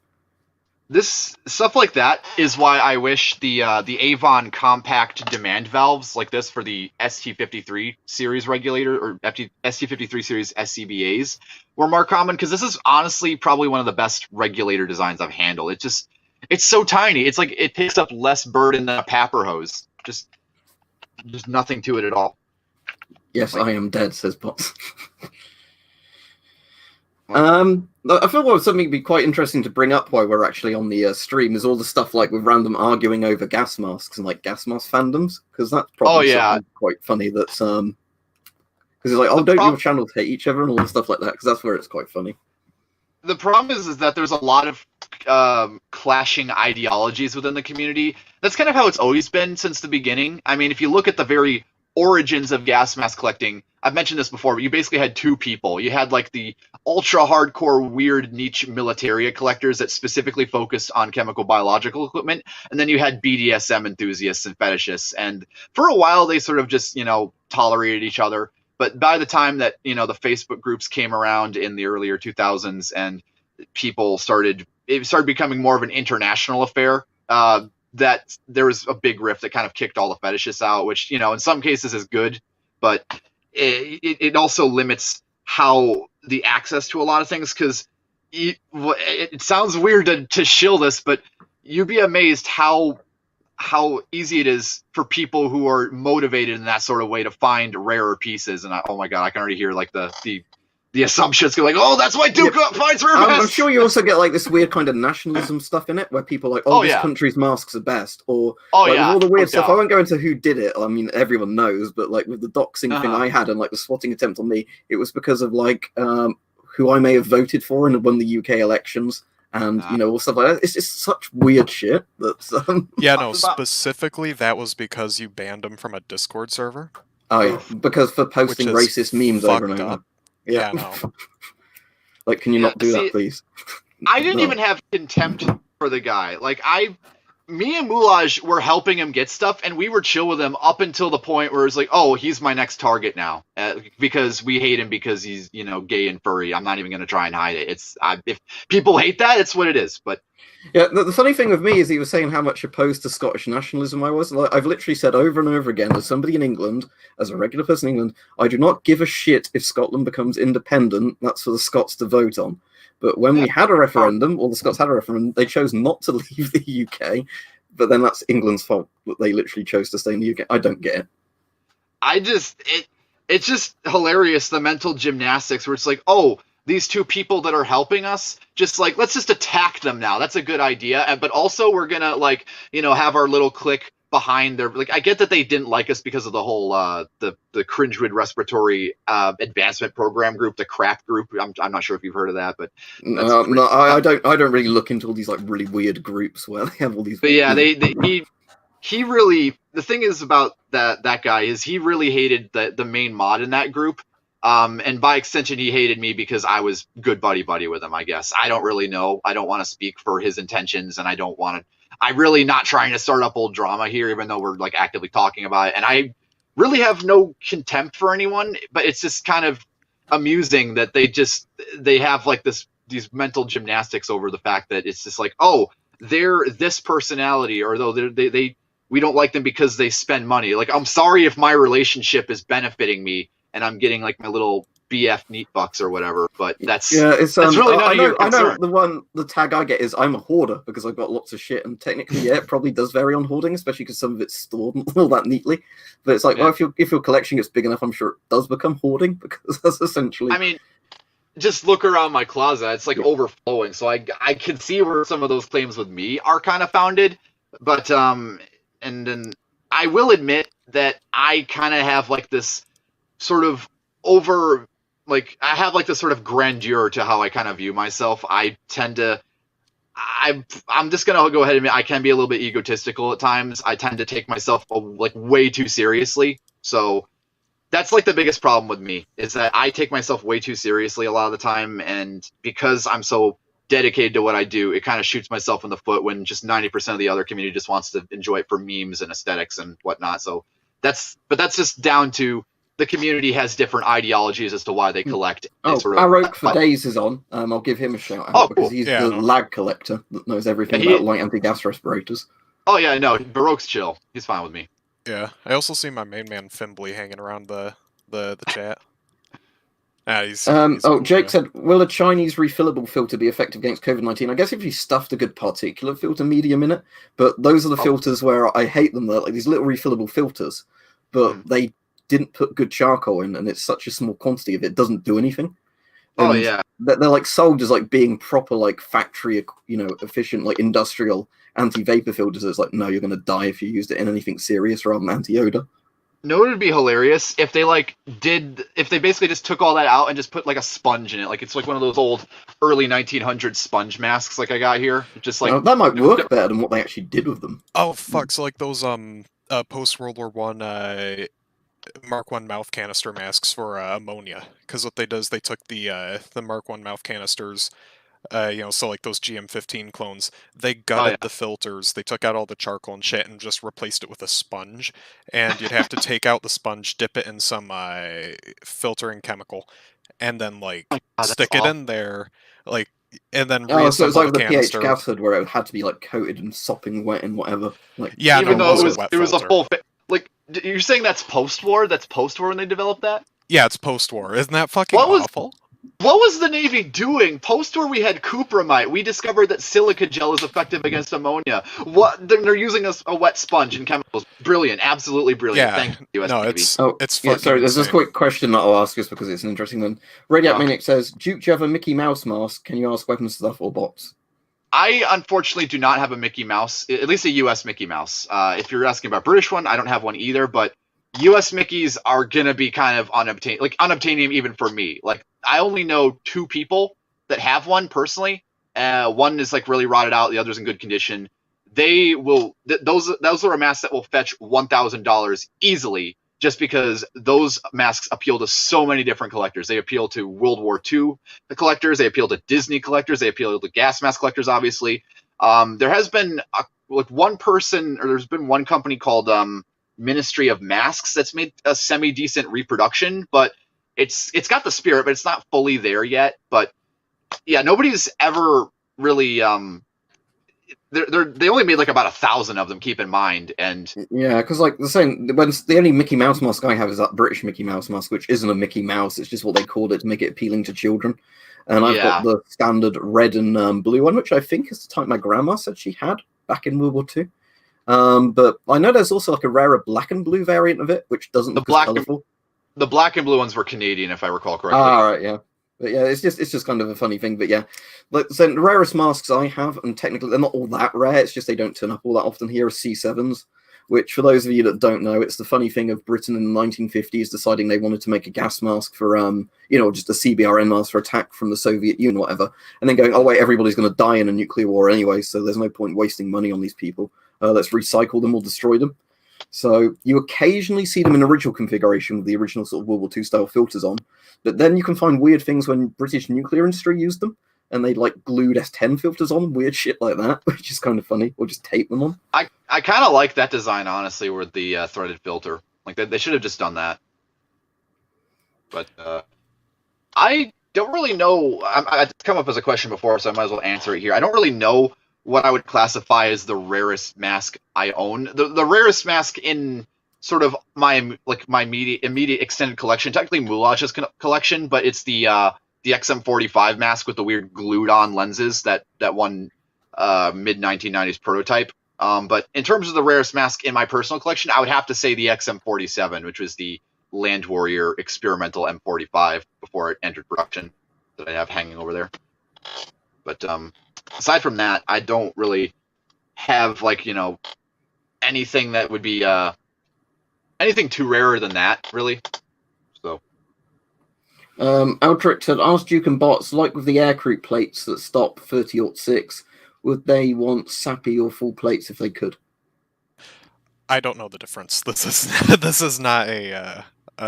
This stuff like that is why I wish the Avon compact demand valves like this for the ST53 series regulator or ST53 series SCBAs were more common, because this is honestly probably one of the best regulator designs I've handled. It's so tiny. It's like it takes up less burden than a PAPR hose. Just nothing to it at all. Yes, I am dead, says Bots. I feel like something would be quite interesting to bring up while we're actually on the stream is all the stuff like with random arguing over gas masks and like gas mask fandoms, because that's probably something quite funny. That's because it's like, oh, don't your channels hate each other and all the stuff like that, because that's where it's quite funny. The problem is that there's a lot of clashing ideologies within the community. That's kind of how it's always been since the beginning. I mean, if you look at the very origins of gas mask collecting, I've mentioned this before, but you basically had two people. You had like the ultra hardcore weird niche militaria collectors that specifically focused on chemical biological equipment, and then you had BDSM enthusiasts and fetishists. And for a while they sort of just tolerated each other, but by the time that the Facebook groups came around in the earlier 2000s and people started becoming more of an international affair, that there was a big rift that kind of kicked all the fetishists out, which in some cases is good, but it also limits how the access to a lot of things, because it sounds weird to shill this, but you'd be amazed how easy it is for people who are motivated in that sort of way to find rarer pieces. And oh my god, I can already hear like the assumptions go like, oh, that's why Duke finds rare masks. I'm sure you also get like this weird kind of nationalism stuff in it, where people are like, oh, this country's masks are best, or with all the weird stuff. I won't go into who did it. I mean, everyone knows, but like with the doxing thing I had and like the swatting attempt on me, it was because of like who I may have voted for and won the UK elections. And all stuff like that. It's just such weird shit. That's specifically that was because you banned them from a Discord server. Oh yeah, because for posting racist memes over and over. Yeah, no. Like, can you not do that, please? I didn't even have contempt for the guy. Like, me and Moulage were helping him get stuff, and we were chill with him up until the point where it's like, oh, he's my next target now, because we hate him because he's gay and furry. I'm not even going to try and hide it. If people hate that, it's what it is. But yeah, the funny thing with me is he was saying how much opposed to Scottish nationalism I was. Like, I've literally said over and over again, as somebody in England, as a regular person in England, I do not give a shit if Scotland becomes independent. That's for the Scots to vote on. But when we had a referendum, or the Scots had a referendum, they chose not to leave the UK. But then that's England's fault that they literally chose to stay in the UK. I don't get it. It's just hilarious, the mental gymnastics where it's like, oh, these two people that are helping us, just like, let's just attack them now. That's a good idea. But also we're going to have our little clique behind their I get that they didn't like us because of the whole the Cringewood Respiratory Advancement Program group, the CRAP group. I'm not sure if you've heard of that, but no, I don't really look into all these like really weird groups where they have all these. But yeah, he really, the thing is about that guy is he really hated the main mod in that group. And by extension, he hated me because I was good buddy with him, I guess. I don't really know. I don't want to speak for his intentions, and I'm really not trying to start up old drama here, even though we're like actively talking about it. And I really have no contempt for anyone, but it's just kind of amusing that they have like these mental gymnastics over the fact that it's just like, oh, they're this personality, or though we don't like them because they spend money. Like, I'm sorry if my relationship is benefiting me and I'm getting like my little BF neat bucks or whatever, but that's really not your concern. I know the tag I get is I'm a hoarder because I've got lots of shit, and technically, yeah, it probably does vary on hoarding, especially because some of it's stored all that neatly. But it's like, well, if your collection gets big enough, I'm sure it does become hoarding, because that's essentially. I mean, just look around my closet; it's like overflowing. So I can see where some of those claims with me are kind of founded, but and then I will admit that I kind of have like this sort of I have like this sort of grandeur to how I kind of view myself. I'm just gonna go ahead and admit I can be a little bit egotistical at times. I tend to take myself like way too seriously. So that's like the biggest problem with me, is that I take myself way too seriously a lot of the time, and because I'm so dedicated to what I do, it kind of shoots myself in the foot when just 90% of the other community just wants to enjoy it for memes and aesthetics and whatnot. So that's just down to the community has different ideologies as to why they collect. Aroke for Days is on. I'll give him a shout out because he's the lag collector that knows everything about light anti-gas respirators. Oh yeah, no, Baroque's chill. He's fine with me. Yeah, I also see my main man Fimbly hanging around the chat. Jake said, will a Chinese refillable filter be effective against COVID-19? I guess if you stuffed a good particulate filter medium in it, but those are the filters where I hate them. They're like these little refillable filters, but they didn't put good charcoal in, and it's such a small quantity of it doesn't do anything. And they're like sold as like being proper like factory, efficient like industrial anti-vapor filters. It's like, no, you're going to die if you used it in anything serious rather than anti-odor. No, it would be hilarious if they basically just took all that out and just put like a sponge in it. Like it's like one of those old early 1900s sponge masks like I got here. Just like that might work better than what they actually did with them. Oh fuck! So like those post World War I Mark I mouth canister masks for ammonia, because what they do is they took the Mark I mouth canisters, so like those GM15 clones, they gutted the filters, they took out all the charcoal and shit and just replaced it with a sponge, and you'd have to take out the sponge, dip it in some filtering chemical, and then like stick it in there, like, and then so it's like the pH gas hood where it had to be like coated and sopping wet and whatever. Like, yeah, even though it was a full like. You're saying that's post-war? That's post-war when they developed that? Yeah, it's post-war. Isn't that fucking awful? What was the Navy doing? Post-war, we had cupramite. We discovered that silica gel is effective against ammonia. They're using a wet sponge and chemicals. Brilliant. Absolutely brilliant. Yeah. Thank you, US No, Navy. it's fucking sorry, there's this quick question that I'll ask just because it's an interesting one. Radiant Maniac says, Duke, do you have a Mickey Mouse mask? Can you ask weapons stuff or bots? I unfortunately do not have a Mickey Mouse, at least a US Mickey Mouse. If you're asking about British one, I don't have one either, but US Mickeys are going to be kind of unobtainium even for me. Like, I only know 2 people that have one personally. One is like really rotted out, the other's in good condition. They will, those are a mask that will fetch $1,000 easily, just because those masks appeal to so many different collectors. They appeal to World War II collectors, they appeal to Disney collectors, they appeal to gas mask collectors, obviously. There has been there's been one company called Ministry of Masks that's made a semi-decent reproduction, but it's got the spirit, but it's not fully there yet. But yeah, nobody's ever really they only made like about 1,000 of them, keep in mind. And yeah, because like the only Mickey Mouse mask I have is that British Mickey Mouse mask, which isn't a Mickey Mouse, it's just what they called it to make it appealing to children. And I've got the standard red and blue one, which I think is the type my grandma said she had back in World War II. But I know there's also like a rarer black and blue variant of it, which doesn't look as colorful. The black and blue ones were Canadian, if I recall correctly. Right, yeah. But yeah, it's just kind of a funny thing. But yeah, like so the rarest masks I have, and technically they're not all that rare. It's just they don't turn up all that often here, are C7s. which for those of you that don't know, it's the funny thing of Britain in the 1950s deciding they wanted to make a gas mask for, just a CBRN mask for attack from the Soviet Union, whatever, and then going, oh wait, everybody's going to die in a nuclear war anyway, so there's no point wasting money on these people. Let's recycle them or destroy them. So you occasionally see them in original configuration with the original sort of World War II style filters on, but then you can find weird things when British nuclear industry used them, and they like glued S10 filters on, weird shit like that, which is kind of funny, or just tape them on. I kind of like that design, honestly, with the threaded filter. Like they should have just done that. But I don't really know. It's come up as a question before, so I might as well answer it here. I don't really know what I would classify as the rarest mask I own. The rarest mask in sort of my immediate extended collection, technically Moulaj's collection, but it's the XM45 mask with the weird glued-on lenses, that one mid-1990s prototype. But in terms of the rarest mask in my personal collection, I would have to say the XM47, which was the Land Warrior experimental M45 before it entered production, that I have hanging over there. But aside from that, I don't really have anything that would be anything too rarer than that, really. So Aldrich said, ask Duke and Bots, like with the aircrew plates that stop 30-06, would they want sappy or full plates if they could? I don't know the difference. This is not a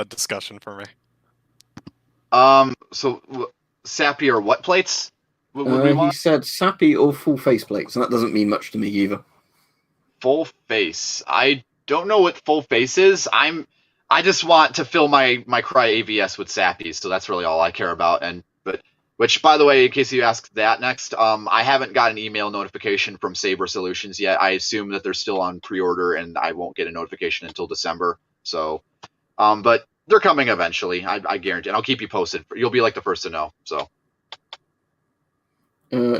discussion for me. So sappy or what plates? He said sappy or full face plates, and that doesn't mean much to me either. Full face. I don't know what full face is. I just want to fill my Cry AVS with sappies, so that's really all I care about. Which, by the way, in case you ask that next, I haven't got an email notification from Saber Solutions yet. I assume that they're still on pre-order, and I won't get a notification until December. So, but they're coming eventually. I guarantee, and I'll keep you posted. You'll be like the first to know. So.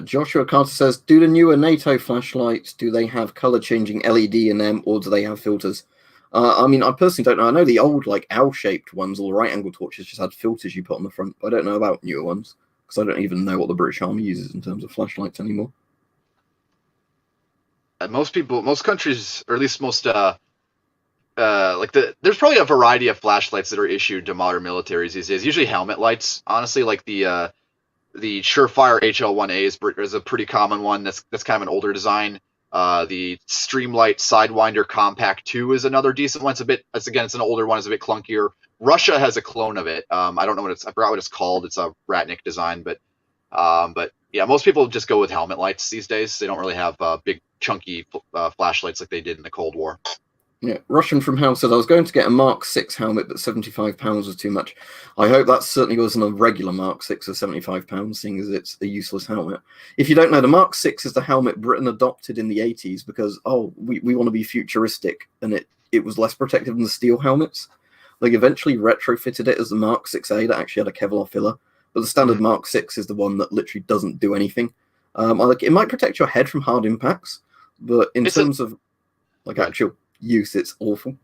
Joshua Carter says, do the newer NATO flashlights, do they have color-changing LED in them, or do they have filters? I mean, I personally don't know. I know the old, L-shaped ones, or right-angle torches, just had filters you put on the front, but I don't know about newer ones, because I don't even know what the British Army uses in terms of flashlights anymore. Most countries, or at least most, there's probably a variety of flashlights that are issued to modern militaries these days. Usually helmet lights, honestly, like the Surefire HL1A is a pretty common one. That's kind of an older design. The Streamlight Sidewinder Compact 2 is another decent one. It's an older one. It's a bit clunkier. Russia has a clone of it. I don't know I forgot what it's called. It's a Ratnik design, but yeah, most people just go with helmet lights these days. They don't really have big chunky flashlights like they did in the Cold War. Yeah, Russian from Hell said, I was going to get a Mark 6 helmet, but £75 was too much. I hope that certainly wasn't a regular Mark 6 of £75, seeing as it's a useless helmet. If you don't know, the Mark 6 is the helmet Britain adopted in the 80s because, we want to be futuristic, and it was less protective than the steel helmets. They eventually retrofitted it as the Mark 6A that actually had a Kevlar filler, but the standard Mark 6 is the one that literally doesn't do anything. It might protect your head from hard impacts, but in terms of actual use, it's awful.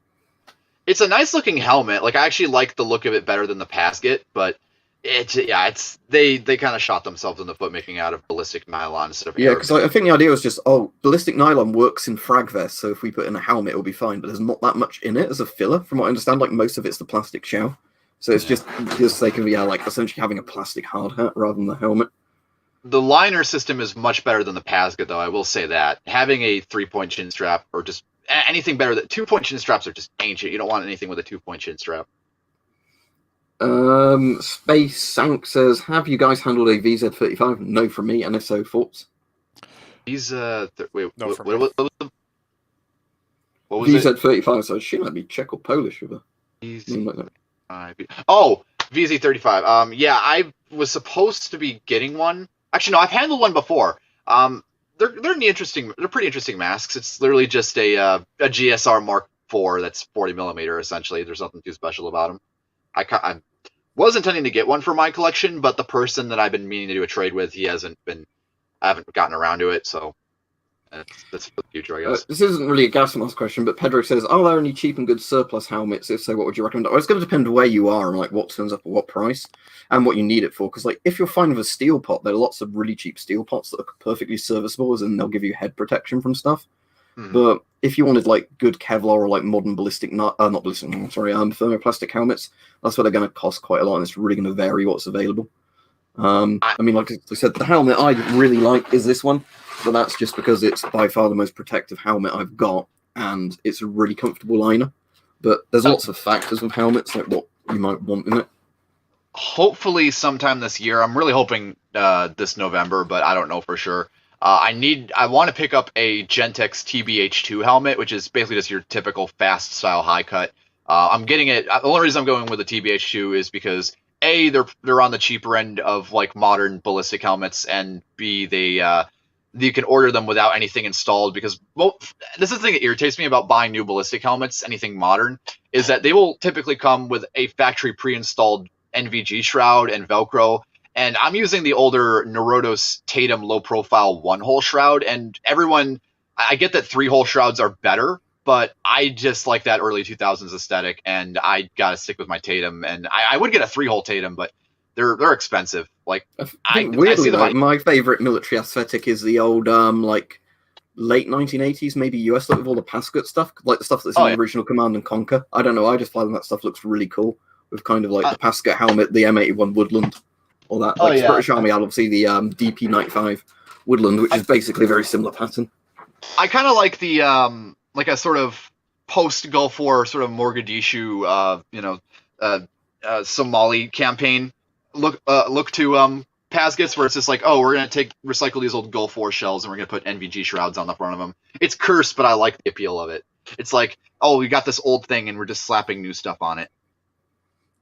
It's a nice looking helmet. I actually like the look of it better than the Pasket, but they kind of shot themselves in the foot making out of ballistic nylon instead of because I think the idea was just ballistic nylon works in frag vests, so if we put in a helmet it'll be fine, but there's not that much in it as a filler from what I understand. Most of it's the plastic shell, so it's just they can be essentially having a plastic hard hat rather than the helmet. The liner system is much better than the Pasket, though. I will say that having a 3-point chin strap or just anything better than 2-point chin straps are just ancient. You don't want anything with a 2-point chin strap. Space Sank says, have you guys handled a VZ35? No from me, and if so, thoughts? What was VZ35, so she might be Czech or Polish with her. VZ35. Yeah, I was supposed to be getting one. Actually, no, I've handled one before. They're pretty interesting masks. It's literally just a GSR Mark IV that's 40mm essentially. There's nothing too special about them. I was intending to get one for my collection, but the person that I've been meaning to do a trade with, I haven't gotten around to it, so that's for the future, I guess. This isn't really a gas mask question, but Pedro says, are there any cheap and good surplus helmets? If so, what would you recommend? Well, it's going to depend where you are and what turns up at what price and what you need it for. Because if you're fine with a steel pot, there are lots of really cheap steel pots that are perfectly serviceable, and they'll give you head protection from stuff. Mhm. But if you wanted like good Kevlar or like modern ballistic, not ballistic, thermoplastic helmets, that's what they're going to cost quite a lot, and it's really going to vary what's available. I, I mean, like I said, the helmet I really like is this one, but that's just because it's by far the most protective helmet I've got, and it's a really comfortable liner. But there's lots of factors with helmets, like what you might want in it. hopefully sometime this year. I'm really hoping this November, but I don't know for sure. I want to pick up a Gentex TBH2 helmet, which is basically just your typical fast style high cut. I'm getting it. The only reason I'm going with the TBH2 is because A, they're on the cheaper end of like modern ballistic helmets, and B, you can order them without anything installed. Because this is the thing that irritates me about buying new ballistic helmets, anything modern, is that they will typically come with a factory pre-installed NVG shroud and Velcro. And I'm using the older Neurotos Tatum low profile 1-hole shroud. And I get that 3-hole shrouds are better, but I just like that early 2000s aesthetic, and I gotta stick with my Tatum. And I would get a 3-hole Tatum, but they're expensive. Like I think weirdly though, my favorite military aesthetic is the old like late 1980s, maybe US stuff with all the Pascut stuff, like the stuff that's in the original Command and Conquer. I don't know, I just find that stuff looks really cool with kind of like the Pascut helmet, the M81 Woodland, all that. Like British Army, I'll see the DP95 Woodland, which is basically a very similar pattern. I kind of like the like a sort of post Gulf War sort of Mogadishu, Somali campaign look to Pasgets, where it's just like, oh, we're gonna recycle these old Gulf War shells and we're gonna put NVG shrouds on the front of them. It's cursed, but I like the appeal of it. It's like, oh, we got this old thing and we're just slapping new stuff on it.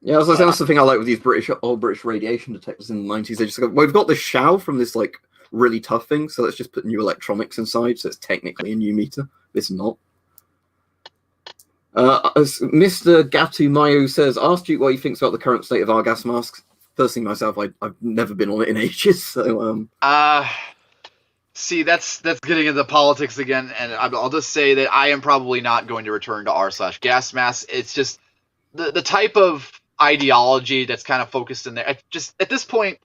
Yeah, that's the thing I like with these old British radiation detectors in the 90s. They just go, well, we've got this shell from this like really tough thing, so let's just put new electronics inside, so it's technically a new meter. It's not. As Mr. Gatu Mayo says, ask Duke what he thinks about the current state of our gas masks. Personally, myself, I've never been on it in ages, so see, that's getting into politics again, and I'll just say that I am probably not going to return to r/gas masks. It's just the type of ideology that's kind of focused in there. Just at this point,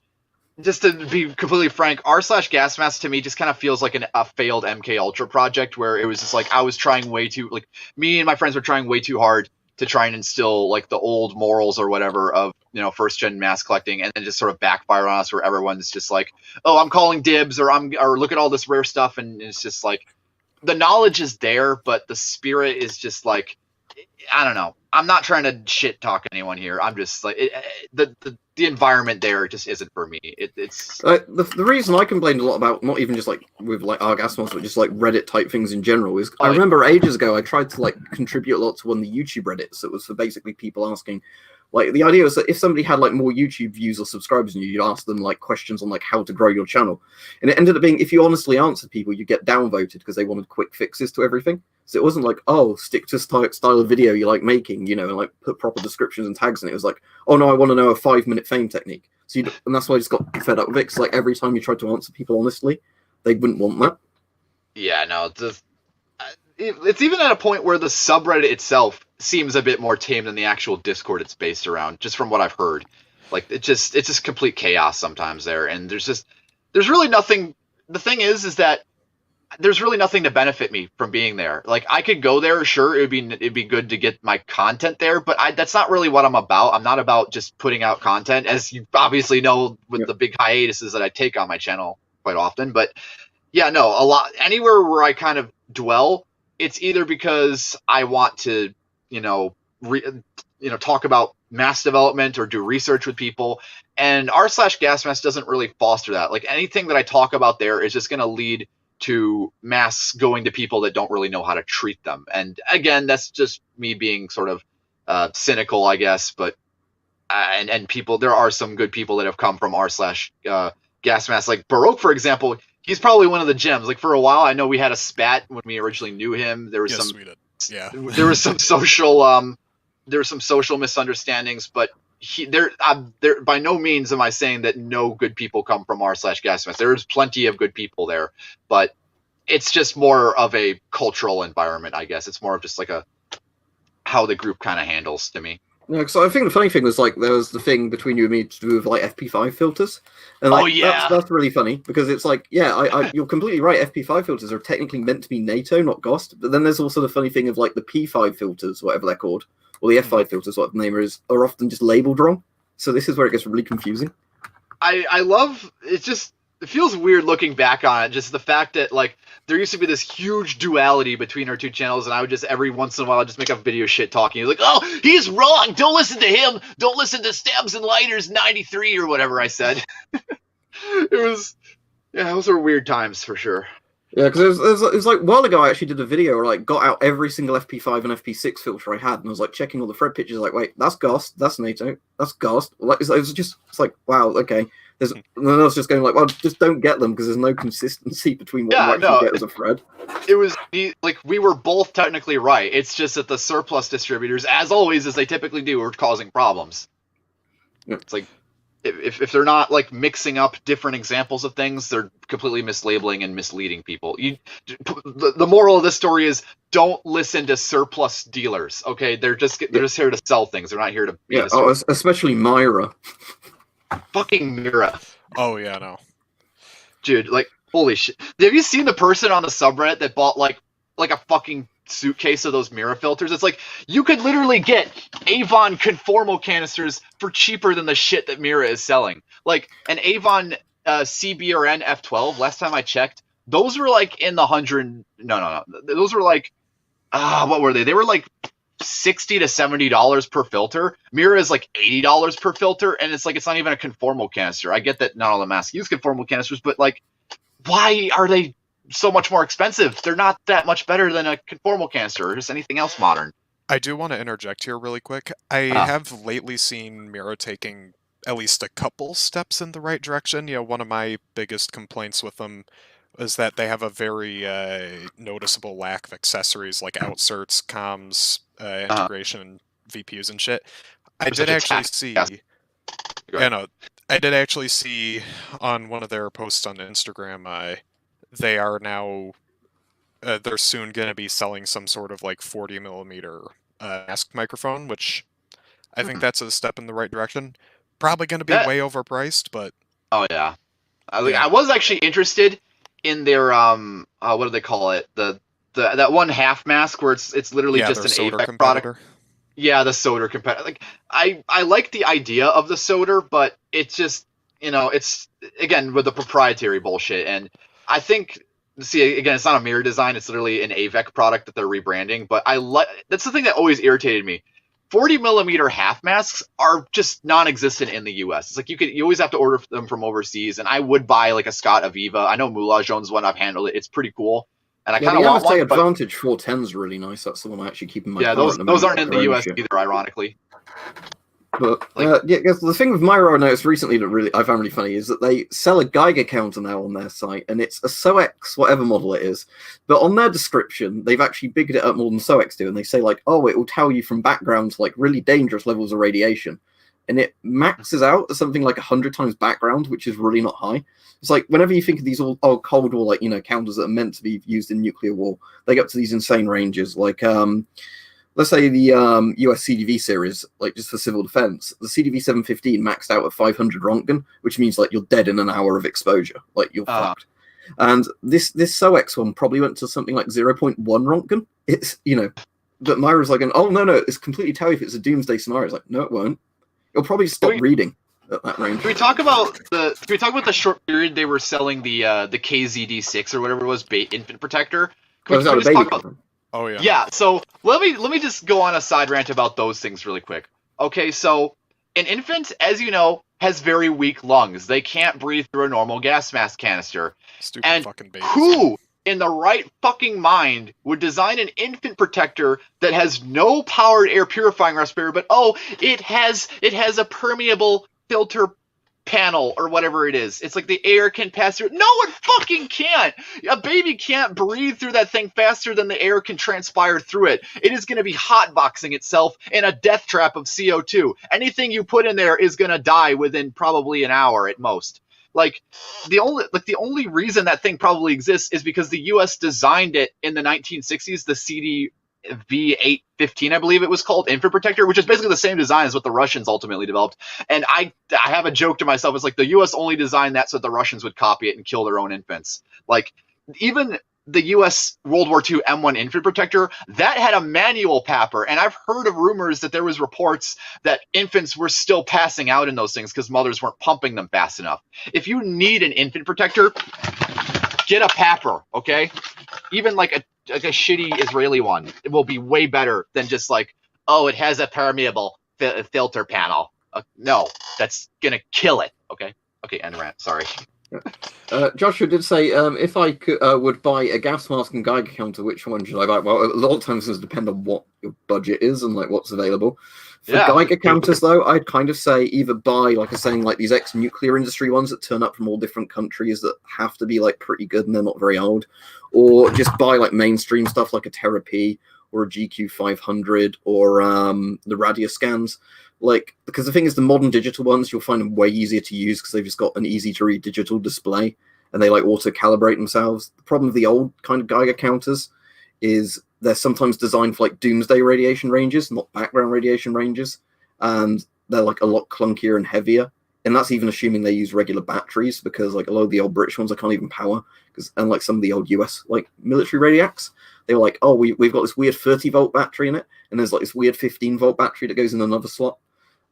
just to be completely frank, r/gas masks to me just kind of feels like a failed MK Ultra project, where it was just like me and my friends were trying way too hard to try and instill like the old morals or whatever of first gen mask collecting, and then just sort of backfire on us, where everyone's just like, oh, I'm calling dibs, or look at all this rare stuff, and it's just like the knowledge is there, but the spirit is just like, I don't know. I'm not trying to shit talk anyone here. I'm just like the environment there just isn't for me. It's the reason I complained a lot about, not even just like with like Argas masks, but just like Reddit type things in general, is I remember ages ago I tried to like contribute a lot to one of the YouTube Reddits that was for basically people asking. Like, the idea was that if somebody had like more YouTube views or subscribers than you, you'd ask them like questions on like how to grow your channel. And it ended up being, if you honestly answered people, you get downvoted because they wanted quick fixes to everything. So it wasn't like, oh, stick to style of video you like making, and like put proper descriptions and tags in it. It was like, oh no, I want to know a 5-minute fame technique. So and that's why I just got fed up with it. Because like every time you tried to answer people honestly, they wouldn't want that. Yeah, no, it's even at a point where the subreddit itself seems a bit more tame than the actual Discord it's based around, just from what I've heard. Like, it's just complete chaos sometimes there, and there's really nothing. The thing is that there's really nothing to benefit me from being there. Like, I could go there, sure, it'd be good to get my content there, but that's not really what I'm about. I'm not about just putting out content, as you obviously know with the big hiatuses that I take on my channel quite often. But yeah, no, a lot anywhere where I kind of dwell, it's either because I want to, talk about mass development or do research with people, and r/gas mask doesn't really foster that. Like, anything that I talk about there is just going to lead to masks going to people that don't really know how to treat them. And again, that's just me being sort of cynical, I guess. But and people, there are some good people that have come from r/gas masks, like Baroque, for example. He's probably one of the gems. Like, for a while, I know we had a spat when we originally knew him. There was there was some social misunderstandings, but there by no means am I saying that no good people come from r/gas masks. There's plenty of good people there, but it's just more of a cultural environment, I guess. It's more of just like how the group kind of handles to me. No, because I think the funny thing was like there was the thing between you and me to do with like FP5 filters, and like that's really funny because it's like you're completely right. FP5 filters are technically meant to be NATO, not GOST, but then there's also the funny thing of like the P5 filters, whatever they're called, or the F5 filters, whatever the name is, are often just labeled wrong. So this is where it gets really confusing. I love it. Just it feels weird looking back on it. Just the fact that like there used to be this huge duality between our two channels, and I would just every once in a while just make up video shit talking like, oh, he's wrong. Don't listen to him. Don't listen to Stabs and Lighters 93 or whatever I said. It those were weird times for sure. Yeah, because it was like a while ago I actually did a video where I like got out every single FP5 and FP6 filter I had, and I was like checking all the thread pictures, like, wait, that's GOST, that's NATO, that's GOST. Like, it's like, wow, okay. And then I was just going like, well, just don't get them because there's no consistency between what you actually get as a thread. It was like we were both technically right. It's just that the surplus distributors, as always, as they typically do, are causing problems. Yeah. It's like if they're not like mixing up different examples of things, they're completely mislabeling and misleading people. The moral of this story is don't listen to surplus dealers. Okay, they're just here to sell things. They're not here to be especially Myra. Fucking Mira. Oh yeah, no. Dude, like holy shit. Have you seen the person on the subreddit that bought like a fucking suitcase of those Mira filters? It's like you could literally get Avon conformal canisters for cheaper than the shit that Mira is selling. Like an Avon CBRN F12, last time I checked, those were like in the no. Those were like what were they? They were like $60 to $70 per filter. Mira is like $80 per filter, and it's like it's not even a conformal canister. I get that not all the masks use conformal canisters, but like, why are they so much more expensive? They're not that much better than a conformal canister or just anything else modern. I do want to interject here really quick. I have lately seen Mira taking at least a couple steps in the right direction. You know, one of my biggest complaints with them is that they have a very noticeable lack of accessories like outserts, comms, integration, VPUs and shit. I did actually see on one of their posts on Instagram, they are now they're soon going to be selling some sort of like 40 millimeter mask microphone, which I think that's a step in the right direction. Probably going to be way overpriced, but I was actually interested in their what do they call it, the that one half mask where it's literally just an AVEC product. Yeah, the solder competitor. Like I like the idea of the solder, but it's just it's again with the proprietary bullshit. And I think again, it's not a Mirror design; it's literally an AVEC product that they're rebranding. But that's the thing that always irritated me. 40 millimeter half masks are just non-existent in the US. It's like you always have to order them from overseas, and I would buy like a Scott Aviva. I know Moulage owns one. I've handled it. It's pretty cool, and I kind of want one. Advantage 410 is really nice. That's the one I actually keep in my car. Those aren't in the US either, ironically. But the thing with Myra I noticed recently that really I found really funny is that they sell a Geiger counter now on their site, and it's a SOX whatever model it is. But on their description, they've actually bigged it up more than SOX do, and they say like, oh, it will tell you from background to like really dangerous levels of radiation, and it maxes out at something like 100 times background, which is really not high. It's like whenever you think of these old Cold War counters that are meant to be used in nuclear war, they get up to these insane ranges like let's say the US CDV series, like just for civil defense, the CDV 715 maxed out at 500 Rontgen, which means like you're dead in an hour of exposure, like you're fucked. And this SOX one probably went to something like 0.1 Rontgen. It's but Myra's like, oh no, it's completely tell you if it's a doomsday scenario. It's like, no, it won't. You'll probably stop reading at that range. Can we talk about the short period they were selling the KZD6 or whatever it was, infant protector? Can we just talk about? Oh yeah. Yeah, so let me just go on a side rant about those things really quick. Okay, so an infant, as you know, has very weak lungs. They can't breathe through a normal gas mask canister. Stupid fucking babies. Who in the right fucking mind would design an infant protector that has no powered air purifying respirator, but it has a permeable filter panel or whatever it is. It's like the air can pass through. No, it fucking can't. A baby can't breathe through that thing faster than the air can transpire through it. It is going to be hotboxing itself in a death trap of CO2. Anything you put in there is going to die within probably an hour at most. Like the only reason that thing probably exists is because the US designed it in the 1960s, the V815, I believe it was called, infant protector, which is basically the same design as what the Russians ultimately developed. And I have a joke to myself. It's like the U.S. only designed that so that the Russians would copy it and kill their own infants. Like, even the U.S. World War II M1 infant protector, that had a manual papper. And I've heard of rumors that there was reports that infants were still passing out in those things because mothers weren't pumping them fast enough. If you need an infant protector, get a papper, okay? Even like a shitty Israeli one, it will be way better than just like, oh, it has a permeable filter panel. No, that's gonna kill it. Okay, end rant. Sorry. Joshua did say, if I could, would buy a gas mask and Geiger counter, which one should I buy? Well, a lot of times it depends on what your budget is and like what's available. For Geiger counters, though, I'd kind of say either buy, like I was saying, like these ex-nuclear industry ones that turn up from all different countries that have to be like pretty good and they're not very old, or just buy like mainstream stuff like a Terra P or a GQ 500 or the Radius scans. Like, because the thing is, the modern digital ones, you'll find them way easier to use because they've just got an easy to read digital display and they like auto calibrate themselves. The problem with the old kind of Geiger counters is they're sometimes designed for like doomsday radiation ranges, not background radiation ranges, and they're like a lot clunkier and heavier. And that's even assuming they use regular batteries, because like a lot of the old British ones I can't even power, because unlike some of the old US like military radiacs, they were like, oh, we've got this weird 30-volt battery in it, and there's like this weird 15-volt battery that goes in another slot.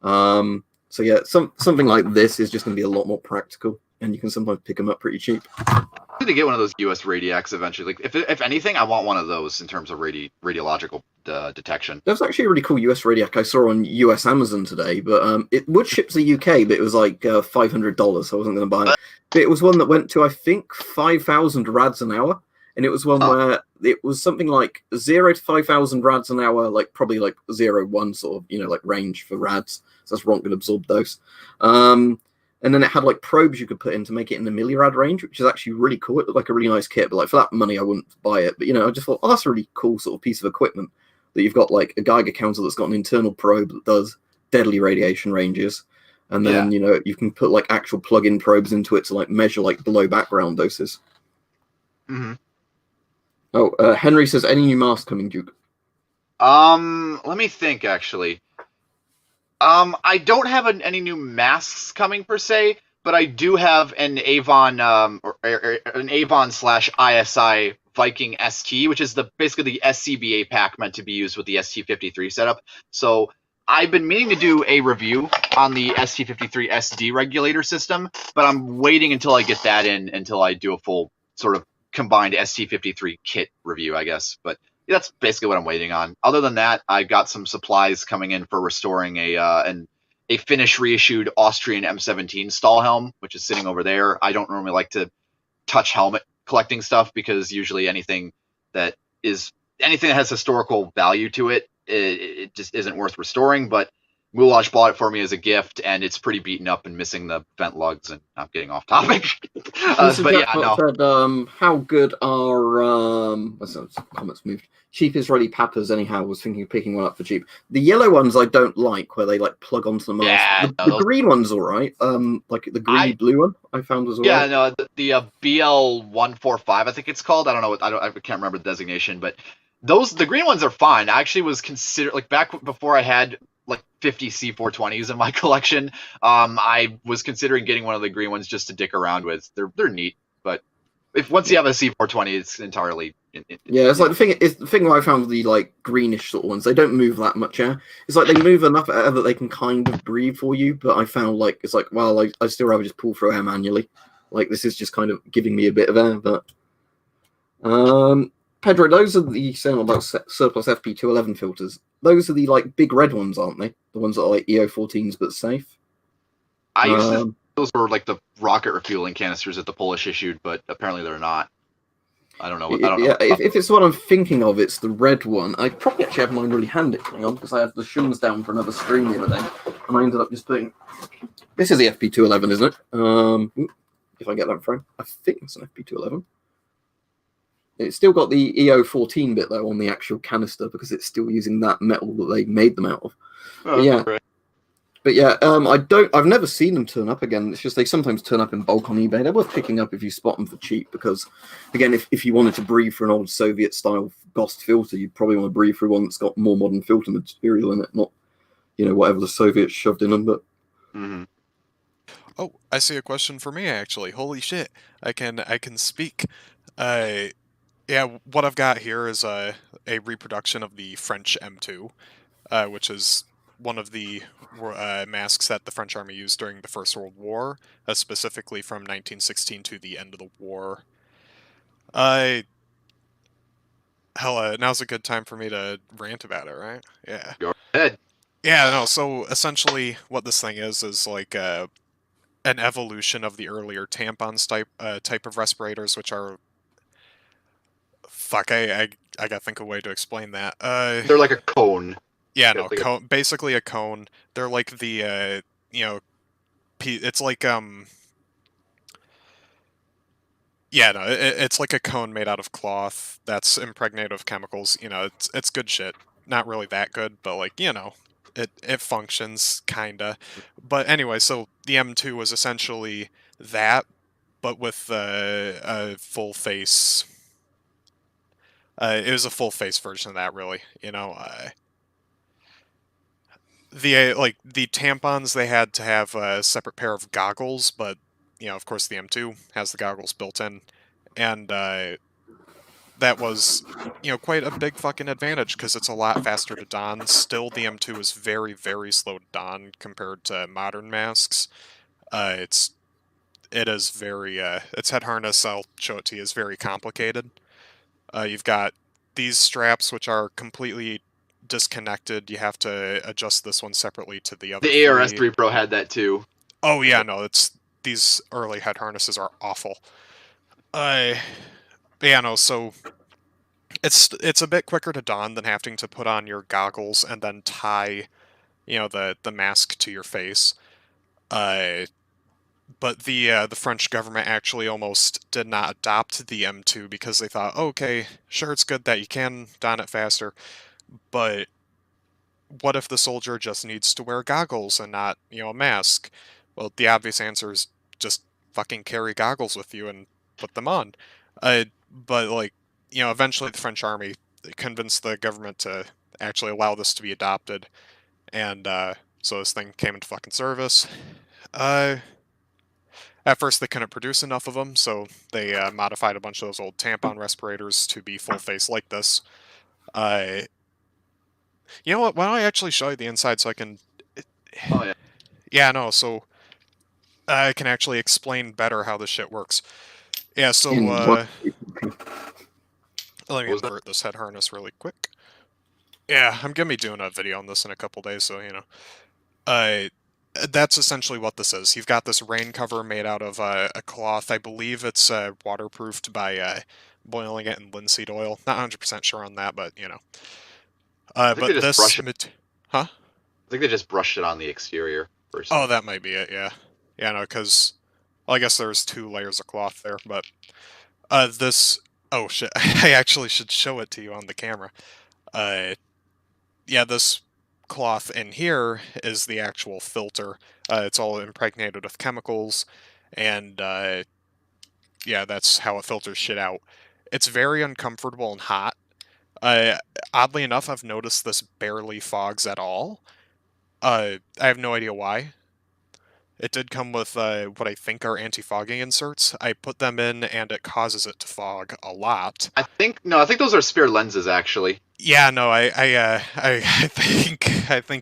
So yeah, something like this is just going to be a lot more practical, and you can sometimes pick them up pretty cheap. I'm going to get one of those US radiacs eventually. Like, if anything, I want one of those in terms of radiological detection. There's actually a really cool US radiac I saw on US Amazon today, but it would ship to the UK, but it was like $500, so I wasn't going to buy it. But it was one that went to, I think, 5,000 rads an hour, and it was one where it was something like 0 to 5,000 rads an hour, like probably like 0-1 sort of, like range for rads. So that's good absorb dose. And then it had like probes you could put in to make it in the millirad range, which is actually really cool. It looked like a really nice kit, but like for that money, I wouldn't buy it. But I just thought, oh, that's a really cool sort of piece of equipment that you've got like a Geiger counter that's got an internal probe that does deadly radiation ranges. And then, you can put like actual plug-in probes into it to like measure like below background doses. Mm-hmm. Oh, Henry says, any new masks coming, Duke? Let me think, actually. I don't have any new masks coming per se, but I do have an Avon an Avon/ISI Viking ST, which is basically the SCBA pack meant to be used with the ST53 setup. So I've been meaning to do a review on the ST53 SD regulator system, but I'm waiting until I get that in until I do a full sort of combined ST53 kit review, I guess. But that's basically what I'm waiting on. Other than that, I got some supplies coming in for restoring a Finnish reissued Austrian M17 stall helm, which is sitting over there. I don't normally like to touch helmet collecting stuff because usually anything that has historical value to it, it just isn't worth restoring. But Moulage bought it for me as a gift, and it's pretty beaten up and missing the vent lugs, and I'm getting off topic. But yeah, no. Said, how good are comments moved? Cheap Israeli pappers, anyhow. Was thinking of picking one up for cheap. The yellow ones I don't like, where they like plug onto the mask. Yeah, the green one's all right. Like the green blue one I found was all right. Yeah, no, the BL145, I think it's called. I don't know. I can't remember the designation, but the green ones are fine. I actually was considered back before I had like 50 C420s in my collection. I was considering getting one of the green ones just to dick around with. They're neat, but once you have a C420, it's entirely. Yeah, it's like the thing where I found with the like greenish sort of ones, they don't move that much air. It's like they move enough air that they can kind of breathe for you, but I found like it's like, well, I still rather just pull through air manually. Like this is just kind of giving me a bit of air, but Pedro, those are the same about surplus FP211 filters. Those are the like big red ones, aren't they? The ones that are like EO14s but safe. I used to think those were like the rocket refueling canisters that the Polish issued, but apparently they're not. I don't know. If it's what I'm thinking of, it's the red one. I probably actually have mine really handy. Hang on, because I had the shims down for another stream the other day, and I ended up just putting. This is the FP211, isn't it? If I get that frame, I think it's an FP211. It's still got the EO14 bit though on the actual canister because it's still using that metal that they made them out of. Oh, yeah. right. But yeah, I've never seen them turn up again. It's just they sometimes turn up in bulk on eBay. They're worth picking up if you spot them for cheap, because again, if you wanted to breathe for an old Soviet style Ghost filter, you'd probably want to breathe through one that's got more modern filter material in it, not whatever the Soviets shoved in them. But Oh, I see a question for me actually. Holy shit! I can speak. Yeah, what I've got here is a reproduction of the French M2, which is one of the masks that the French army used during the First World War, specifically from 1916 to the end of the war. Now's a good time for me to rant about it, right? Yeah. Go ahead. Yeah, no, so essentially what this thing is like an evolution of the earlier tampons type of respirators, which are... Fuck, I gotta think of a way to explain that. They're like a cone. Yeah, no, basically a cone. They're like the, it's like, yeah, no, it's like a cone made out of cloth that's impregnated with chemicals. It's good shit. Not really that good, but like, it functions, kinda. But anyway, so the M2 was essentially that, but with a full face... it was a full face version of that, really. The tampons, they had to have a separate pair of goggles, but of course the M2 has the goggles built in, and that was quite a big fucking advantage because it's a lot faster to don. Still, the M2 is very, very slow to don compared to modern masks. It is very its head harness, I'll show it to you, is very complicated. You've got these straps, which are completely disconnected. You have to adjust this one separately to the other. The ARS 3 Pro had that too. Oh yeah, no, these early head harnesses are awful. Yeah, no, so it's a bit quicker to don than having to put on your goggles and then tie, the mask to your face. But the French government actually almost did not adopt the M2 because they thought, oh, okay, sure, it's good that you can don it faster, but what if the soldier just needs to wear goggles and not, a mask? Well, the obvious answer is just fucking carry goggles with you and put them on. But like, eventually the French army convinced the government to actually allow this to be adopted, and so this thing came into fucking service. At first, they couldn't produce enough of them, so they modified a bunch of those old tampon respirators to be full-face like this. You know what? Why don't I actually show you the inside so I can... Oh, yeah. Yeah, no, so I can actually explain better how this shit works. Yeah, so let me invert this head harness really quick. Yeah, I'm gonna be doing a video on this in a couple days, so, that's essentially what this is. You've got this rain cover made out of a cloth. I believe it's waterproofed by boiling it in linseed oil. Not 100% sure on that, but, but this... Huh? I think they just brushed it on the exterior first. Oh, that might be it, yeah. Yeah, no, because... Well, I guess there's 2 layers of cloth there, but... this... Oh, shit. I actually should show it to you on the camera. Yeah, this cloth in here is the actual filter. It's all impregnated with chemicals, and yeah, that's how it filters shit out. It's very uncomfortable and hot. Oddly enough, I've noticed this barely fogs at all. I have no idea why. It did come with what I think are anti-fogging inserts. I put them in, and it causes it to fog a lot. I think those are spare lenses, actually. Yeah, no, I think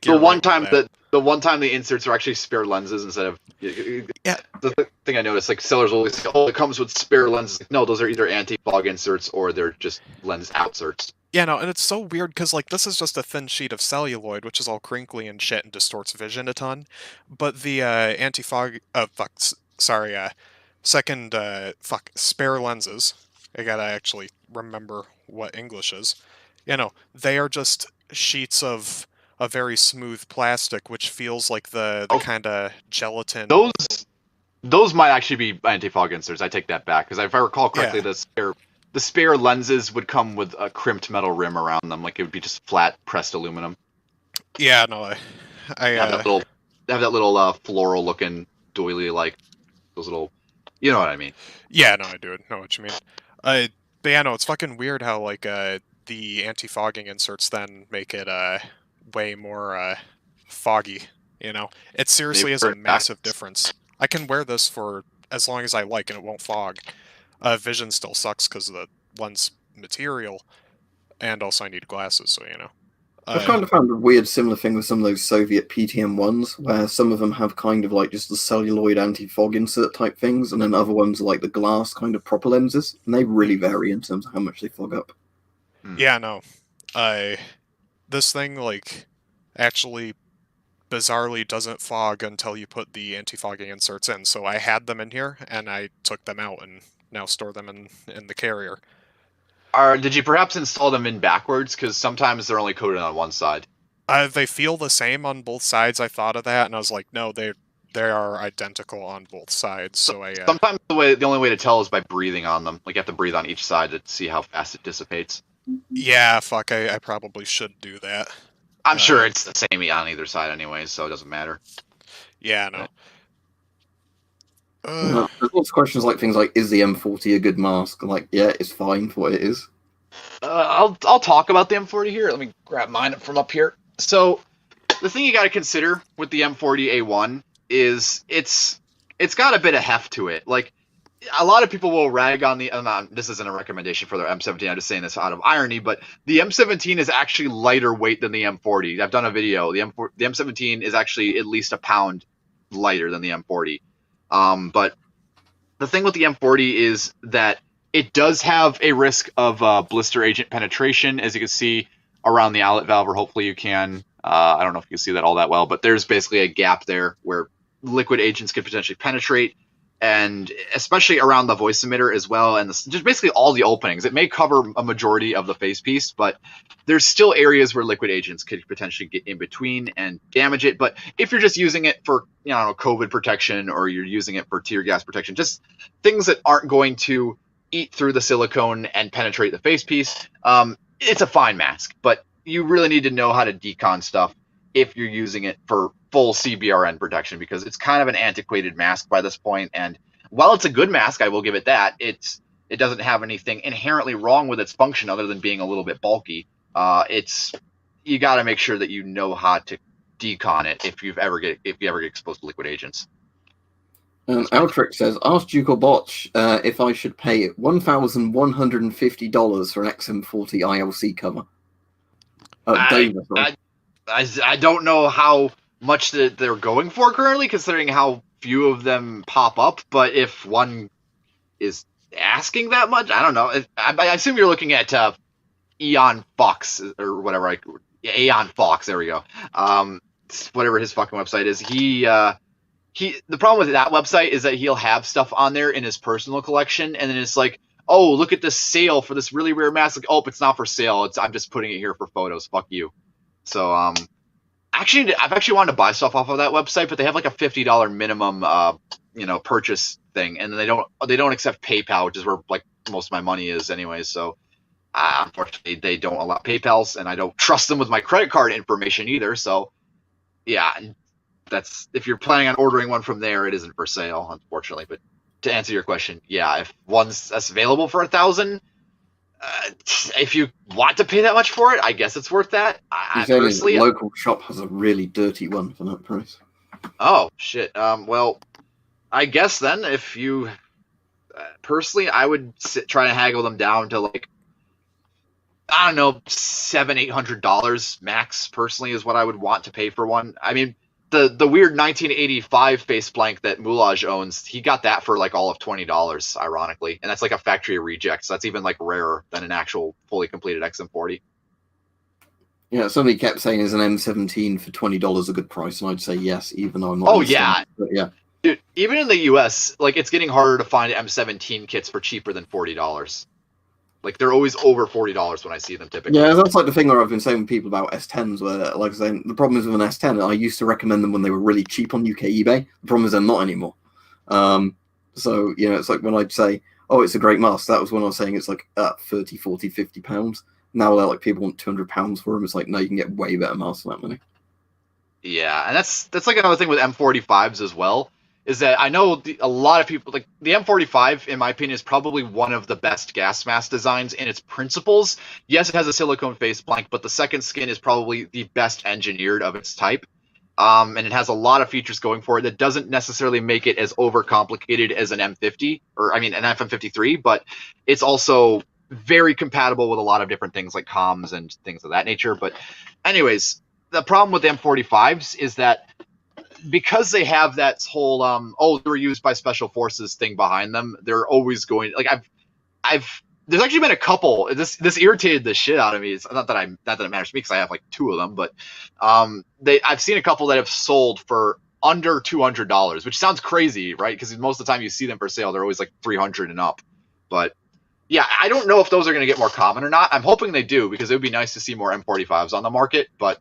the one time the one time the inserts are actually spare lenses instead of... Yeah. The thing I noticed, like, sellers always say, oh, it comes with spare lenses. No, those are either anti-fog inserts or they're just lens outserts. Yeah, no, and it's so weird because, like, this is just a thin sheet of celluloid, which is all crinkly and shit and distorts vision a ton. But the anti-fog... spare lenses. I gotta actually remember what English is. They are just sheets of a very smooth plastic, which feels like the kind of gelatin... Those might actually be anti-fog inserts. I take that back, because if I recall correctly, yeah. The spare lenses would come with a crimped metal rim around them, like it would be just flat pressed aluminum. Yeah, no, That little have that little floral looking doily, like those little, you know what I mean. Yeah, no, I do know what you mean. But yeah, no, it's fucking weird how like the anti-fogging inserts then make it way more foggy. You know, it seriously is a Maybe massive difference. I can wear this for as long as I like and it won't fog. Vision still sucks because of the lens material, and also I need glasses, so you know. I've kind of found a weird similar thing with some of those Soviet PTM ones, where some of them have kind of like just the celluloid anti-fog insert type things, and then other ones are like the glass kind of proper lenses, and they really vary in terms of how much they fog up. Yeah, no. This thing, like, actually bizarrely doesn't fog until you put the anti-fogging inserts in. So I had them in here, and I took them out and now store them in the carrier. Did you perhaps install them in backwards? Because sometimes they're only coated on one side. They feel the same on both sides. I thought of that, and I was like, no, they are identical on both sides. So I sometimes the only way to tell is by breathing on them. Like you have to breathe on each side to see how fast it dissipates. Yeah, fuck, I probably should do that. I'm sure it's the same on either side anyway, so it doesn't matter. Yeah, no. There's lots of questions like things like, is the M40 a good mask? Like, yeah, it's fine for what it is. I'll talk about the M40 here. Let me grab mine from up here. So the thing you got to consider with the M40A1 is it's got a bit of heft to it. Like a lot of people will rag on the. This isn't a recommendation for the M17. I'm just saying this out of irony, but the M17 is actually lighter weight than the M40. I've done a video. The M17 is actually at least a pound lighter than the M40. But the thing with the M40 is that it does have a risk of blister agent penetration, as you can see around the outlet valve, or hopefully you can. I don't know if you can see that all that well, but there's basically a gap there where liquid agents could potentially penetrate, and especially around the voice emitter as well, and just basically all the openings. It may cover a majority of the face piece, but there's still areas where liquid agents could potentially get in between and damage it. But if you're just using it for, COVID protection, or you're using it for tear gas protection, just things that aren't going to eat through the silicone and penetrate the face piece, it's a fine mask. But you really need to know how to decon stuff if you're using it for full CBRN protection, because it's kind of an antiquated mask by this point. And while it's a good mask, I will give it that, it doesn't have anything inherently wrong with its function other than being a little bit bulky. You got to make sure that you know how to decon it if you ever get exposed to liquid agents. Altric says, ask Duke or Botch if I should pay $1,150 for an XM40 ILC cover. I don't know how much that they're going for currently, considering how few of them pop up. But if one is asking that much, I don't know. I assume you're looking at Eon Fox or whatever. Aeon Fox. There we go. Whatever his fucking website is. The problem with that website is that he'll have stuff on there in his personal collection, and then it's like, oh, look at this sale for this really rare mask. Like, oh, it's not for sale. I'm just putting it here for photos. Fuck you. So, I've actually wanted to buy stuff off of that website, but they have like a $50 minimum, purchase thing, and then they don't accept PayPal, which is where like most of my money is anyway. So, unfortunately, they don't allow PayPals, and I don't trust them with my credit card information either. So, yeah, that's, if you're planning on ordering one from there, it isn't for sale, unfortunately. But to answer your question, yeah, if one's that's available for $1,000. If you want to pay that much for it, I guess it's worth that. Personally, local shop has a really dirty one for that price. Oh shit. Well, I guess then if you personally, I would try to haggle them down to like, I don't know, $700-800 max. Personally, is what I would want to pay for one. I mean, the weird 1985 face blank that Moulage owns, he got that for like all of $20, ironically, and that's like a factory reject. So that's even like rarer than an actual fully completed XM40. Yeah, somebody kept saying is an M17 for $20 a good price, and I'd say yes, even though I'm not. Oh yeah, but yeah. Dude, even in the US, like it's getting harder to find M17 kits for cheaper than $40. Like they're always over $40 when I see them typically. Yeah, that's like the thing where I've been saying with people about S10s, where like I say, the problem is with an S10, I used to recommend them when they were really cheap on UK eBay. The problem is they're not anymore. So, it's like when I'd say, oh, it's a great mask, that was when I was saying it's like 30, 40, 50 pounds. Now they're like, people want £200 for them. It's like, no, you can get way better masks for that money. Yeah, and that's like another thing with M45s as well, is that I know a lot of people like the M45, in my opinion, is probably one of the best gas mask designs in its principles. Yes, it has a silicone face blank, but the second skin is probably the best engineered of its type. And it has a lot of features going for it that doesn't necessarily make it as overcomplicated as an M50 or I mean an FM53, but it's also very compatible with a lot of different things like comms and things of that nature. But anyways, the problem with M45s is that because they have that whole they were used by special forces thing behind them, they're always going like I've there's actually been a couple. This irritated the shit out of me. It's not that it matters to me because I have like two of them, but I've seen a couple that have sold for under $200, which sounds crazy, right? Because most of the time you see them for sale, they're always like 300 and up. But yeah, I don't know if those are going to get more common or not. I'm hoping they do because it would be nice to see more M45s on the market. But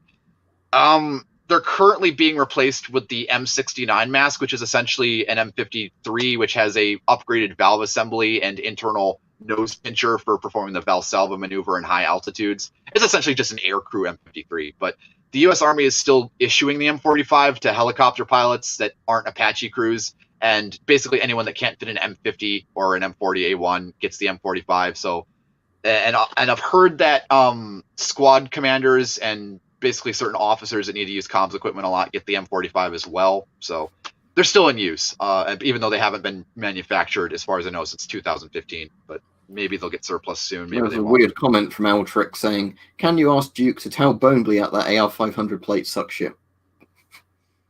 they're currently being replaced with the M69 mask, which is essentially an M53, which has a upgraded valve assembly and internal nose pincher for performing the Valsalva maneuver in high altitudes. It's essentially just an aircrew M53, but the U.S. Army is still issuing the M45 to helicopter pilots that aren't Apache crews, and basically anyone that can't fit an M50 or an M40A1 gets the M45. So, and I've heard that squad commanders and basically certain officers that need to use comms equipment a lot get the M45 as well. So they're still in use, even though they haven't been manufactured, as far as I know, since 2015. But maybe they'll get surplus soon. Maybe There's a weird comment from Altric saying, "Can you ask Duke to tell Bonebly at that AR500 plate sucks shit?"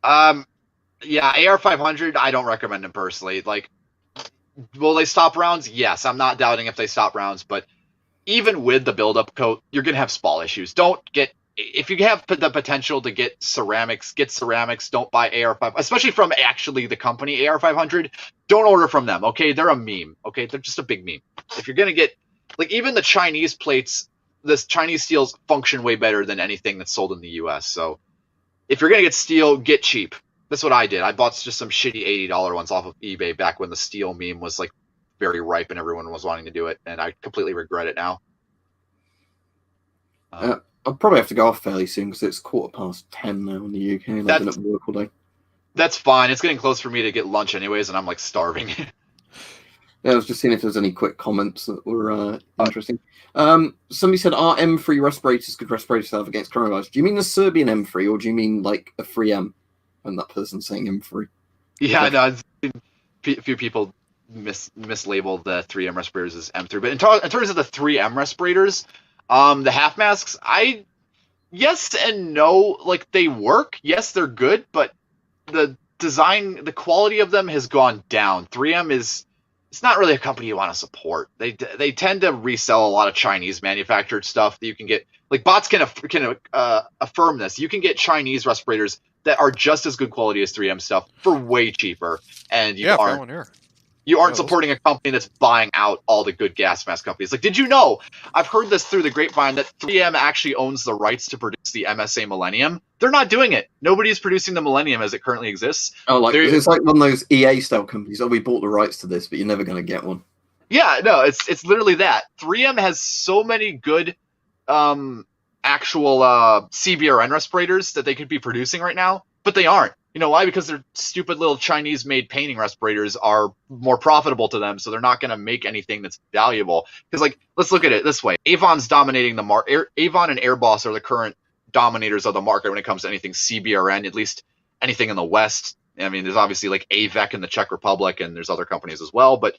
Yeah, AR500, I don't recommend them personally. Like, will they stop rounds? Yes, I'm not doubting if they stop rounds, but even with the build-up coat, you're gonna have spall issues. If you have the potential to get ceramics, get ceramics. Don't buy AR5, especially from actually the company AR500. Don't order from them, okay? They're a meme, okay? They're just a big meme. If you're gonna get, like, even the Chinese plates, this Chinese steels function way better than anything that's sold in the US. So if you're gonna get steel, get cheap. That's what I did. I bought just some shitty $80 ones off of eBay back when the steel meme was like very ripe and everyone was wanting to do it, and I completely regret it now. I'll probably have to go off fairly soon because it's 10:15 now in the UK and I've been at work all day. That's fine. It's getting close for me to get lunch anyways, and I'm like starving. Yeah, I was just seeing if there's any quick comments that were interesting. Somebody said, "Are M3 respirators good respirators to have against coronavirus?" Do you mean the Serbian M3 or do you mean like a 3M? And that person saying M3. Yeah, no, a few people mislabeled the 3M respirators as M3. But in terms of the 3M respirators, the half masks, yes and no. Like, they work. Yes, they're good, but the design, the quality of them has gone down. 3M it's not really a company you want to support. They tend to resell a lot of Chinese manufactured stuff that you can get. Like, bots can affirm this. You can get Chinese respirators that are just as good quality as 3M stuff for way cheaper, and you aren't supporting a company that's buying out all the good gas mask companies. Like, did you know? I've heard this through the grapevine that 3M actually owns the rights to produce the MSA Millennium. They're not doing it. Nobody's producing the Millennium as it currently exists. Oh, like it's like one of those EA style companies. Oh, we bought the rights to this, but you're never going to get one. Yeah, no, it's literally that. 3M has so many good actual CBRN respirators that they could be producing right now, but they aren't. You know why? Because their stupid little Chinese-made painting respirators are more profitable to them, so they're not going to make anything that's valuable. Because, like, let's look at it this way: Avon's dominating the market. Avon and Airboss are the current dominators of the market when it comes to anything CBRN, at least anything in the West. I mean, there's obviously like AVEC in the Czech Republic, and there's other companies as well. But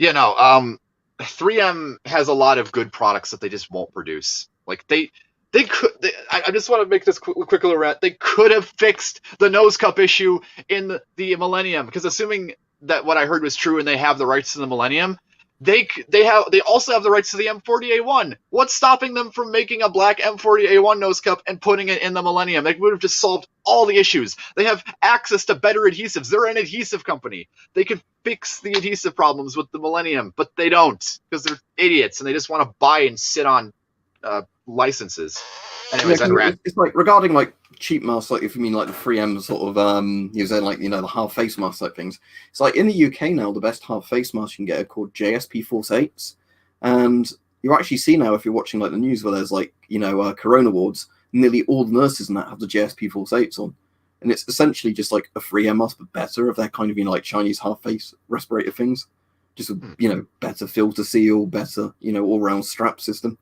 3M has a lot of good products that they just won't produce. Like I just want to make this quick little rant. They could have fixed the nose cup issue in the Millennium, because assuming that what I heard was true and they have the rights to the Millennium, they also have the rights to the M40A1. What's stopping them from making a black M40A1 nose cup and putting it in the Millennium? They would have just solved all the issues. They have access to better adhesives. They're an adhesive company. They could fix the adhesive problems with the Millennium, but they don't, because they're idiots and they just want to buy and sit on licenses. Anyways, it's like regarding like cheap masks, like if you mean like the 3M sort of using like the half face mask type things. It's like in the UK now the best half face masks you can get are called JSP Force 8s, and you actually see now if you're watching like the news where there's like Corona wards, nearly all the nurses and that have the JSP-48s on. And it's essentially just like a free air mask, but better if they're kind of, like Chinese half-face respirator things. Just with, better filter seal, better, all-round strap system.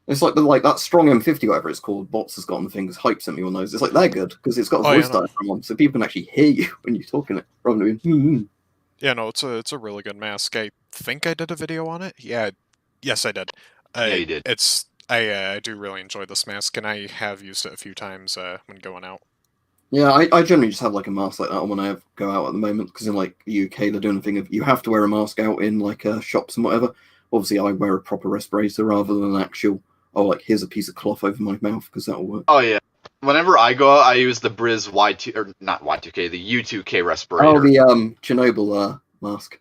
It's like that strong M50, whatever it's called, Bots has got on the things, Hype sent me on those. It's like they're good because it's got a voice diaphragm on, so people can actually hear you when you're talking it, rather than doing, Yeah, no, it's a really good mask. I think I did a video on it. Yeah, yes, I did. Yeah, you did. I do really enjoy this mask, and I have used it a few times when going out. Yeah, I generally just have like a mask like that on when I go out at the moment, because in like the UK they're doing a thing of you have to wear a mask out in like shops and whatever. Obviously, I wear a proper respirator rather than an actual. Oh, like here's a piece of cloth over my mouth because that'll work. Oh yeah. Whenever I go out, I use the Briz Y2 or not Y2K, the U2K respirator. Oh, the Chernobyl mask.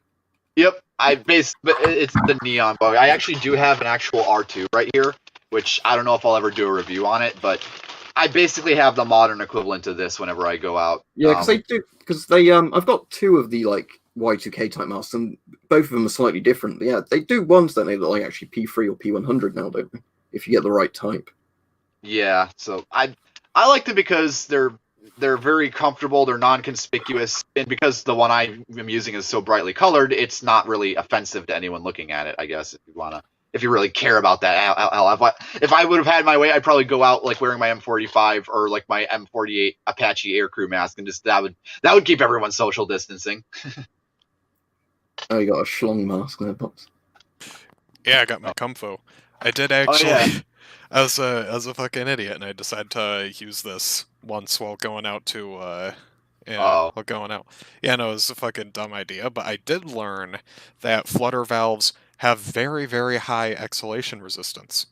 Yep, but it's the neon bug. I actually do have an actual R2 right here, which I don't know if I'll ever do a review on it, but I basically have the modern equivalent to this whenever I go out. Yeah, because they I've got two of the like Y2K type masks, and both of them are slightly different. But yeah, they do ones, don't they, that like actually P3 or P100 now, don't they? If you get the right type. Yeah, so I like them because they're very comfortable, they're non-conspicuous, and because the one I am using is so brightly colored, it's not really offensive to anyone looking at it, I guess, if you really care about that. If I would have had my way, I'd probably go out like wearing my M45 or like my M48 Apache aircrew mask, and just that would keep everyone social distancing. Oh, you got a schlong mask there, Pops. Yeah, I got my Comfo. I did actually. Oh, yeah. I was a fucking idiot, and I decided to use this once while going out to while going out. Yeah, no, it was a fucking dumb idea, but I did learn that flutter valves have very, very high exhalation resistance.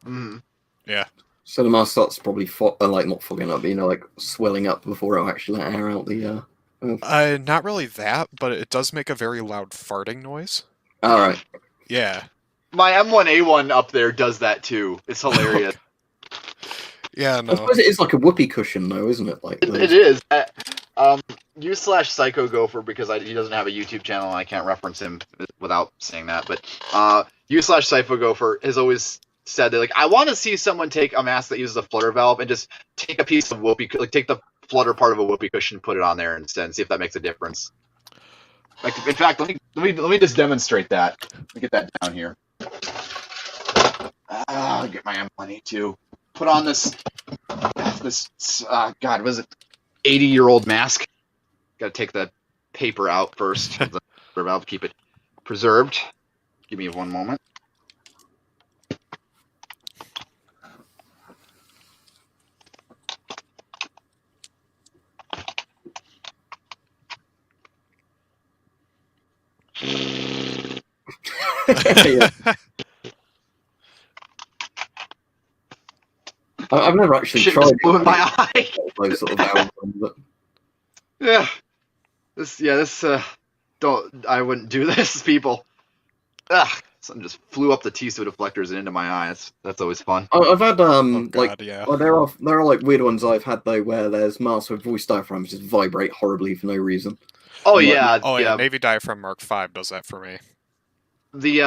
Yeah. So the mask starts probably not fogging up, but like swelling up before it'll actually let air out the. Not really that, but it does make a very loud farting noise. All right. Yeah. My M1A1 up there does that too. It's hilarious. Yeah, no. I suppose it is like a whoopee cushion, though, isn't it? Like it is. U/Psycho Gopher, because he doesn't have a YouTube channel and I can't reference him without saying that. But U/Psycho Gopher has always said that, like, I want to see someone take a mask that uses a flutter valve and just take a piece of whoopee, like take the flutter part of a whoopee cushion and put it on there instead, and see if that makes a difference. Like, in fact, let me just demonstrate that. Let me get that down here. I'll get my M1A2. Put on this God, was it 80-year-old mask? Got to take the paper out first. The valve, keep it preserved. Give me one moment. Yeah. I've never actually tried in my eye. Those sort of valves, but... Yeah. I wouldn't do this, people. Something just flew up the T-SO deflectors and into my eyes. That's always fun. I've had yeah. Well, there are like weird ones I've had though, where there's masks with voice diaphragms just vibrate horribly for no reason. Oh yeah. Yeah. Navy Diaphragm Mark V does that for me. The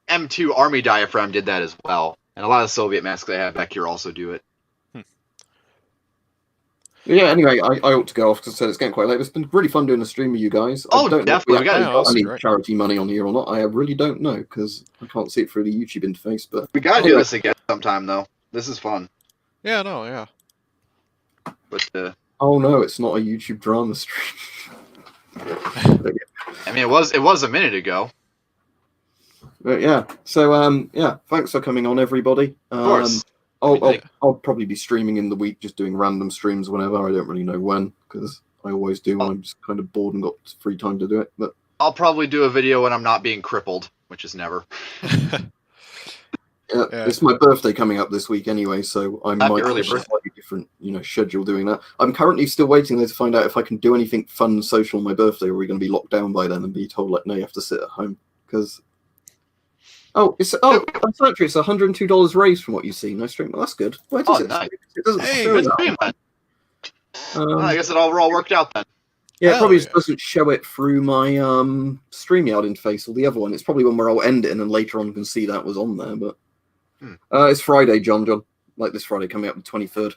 M2 Army diaphragm did that as well, and a lot of Soviet masks I have back here also do it. Yeah, anyway, I ought to go off because I said it's getting quite late. It's been really fun doing a stream with you guys. Oh, I don't definitely. know if we got any charity money on here or not. I really don't know because I can't see it through the YouTube interface. But we gotta do this again sometime, though. This is fun. Yeah, no, yeah. But oh no, it's not a YouTube drama stream. I mean, it was a minute ago. But yeah, so yeah, thanks for coming on, everybody. Of course. I'll probably be streaming in the week, just doing random streams whenever. I don't really know when, because I always do when I'm just kind of bored and got free time to do it. But I'll probably do a video when I'm not being crippled, which is never. Yeah, it's my birthday coming up this week anyway, so I might have a slightly different, schedule doing that. I'm currently still waiting there to find out if I can do anything fun and social on my birthday, or are we going to be locked down by then and be told, like, no, you have to sit at home? Because it's $102 raised from what you see. No stream. Well, that's good. Where does it? Nice. It doesn't show good that. stream, then. I guess it all worked out then. Yeah, it probably just doesn't show it through my StreamYard interface or the other one. It's probably one where I'll end it and then later on can see that was on there. But it's Friday, John. like this Friday coming up, the 23rd.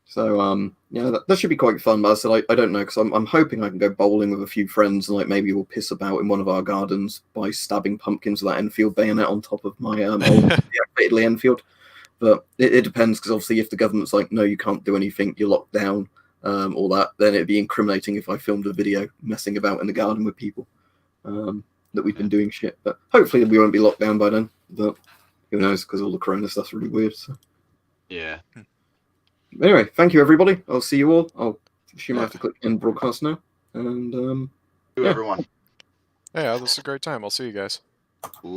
So yeah, that should be quite fun. But I said I don't know, because I'm hoping I can go bowling with a few friends and like maybe we'll piss about in one of our gardens by stabbing pumpkins with that Enfield bayonet on top of my old deactivated Enfield. But it depends, because obviously if the government's like, no, you can't do anything, you're locked down, all that, then it'd be incriminating if I filmed a video messing about in the garden with people that we've been doing shit. But hopefully we won't be locked down by then. But who knows, because all the corona stuff's really weird. So. Yeah. Anyway, thank you, everybody. I'll see you all. I'll assume I have to click end broadcast now. And To everyone. Yeah, this is a great time. I'll see you guys. Later.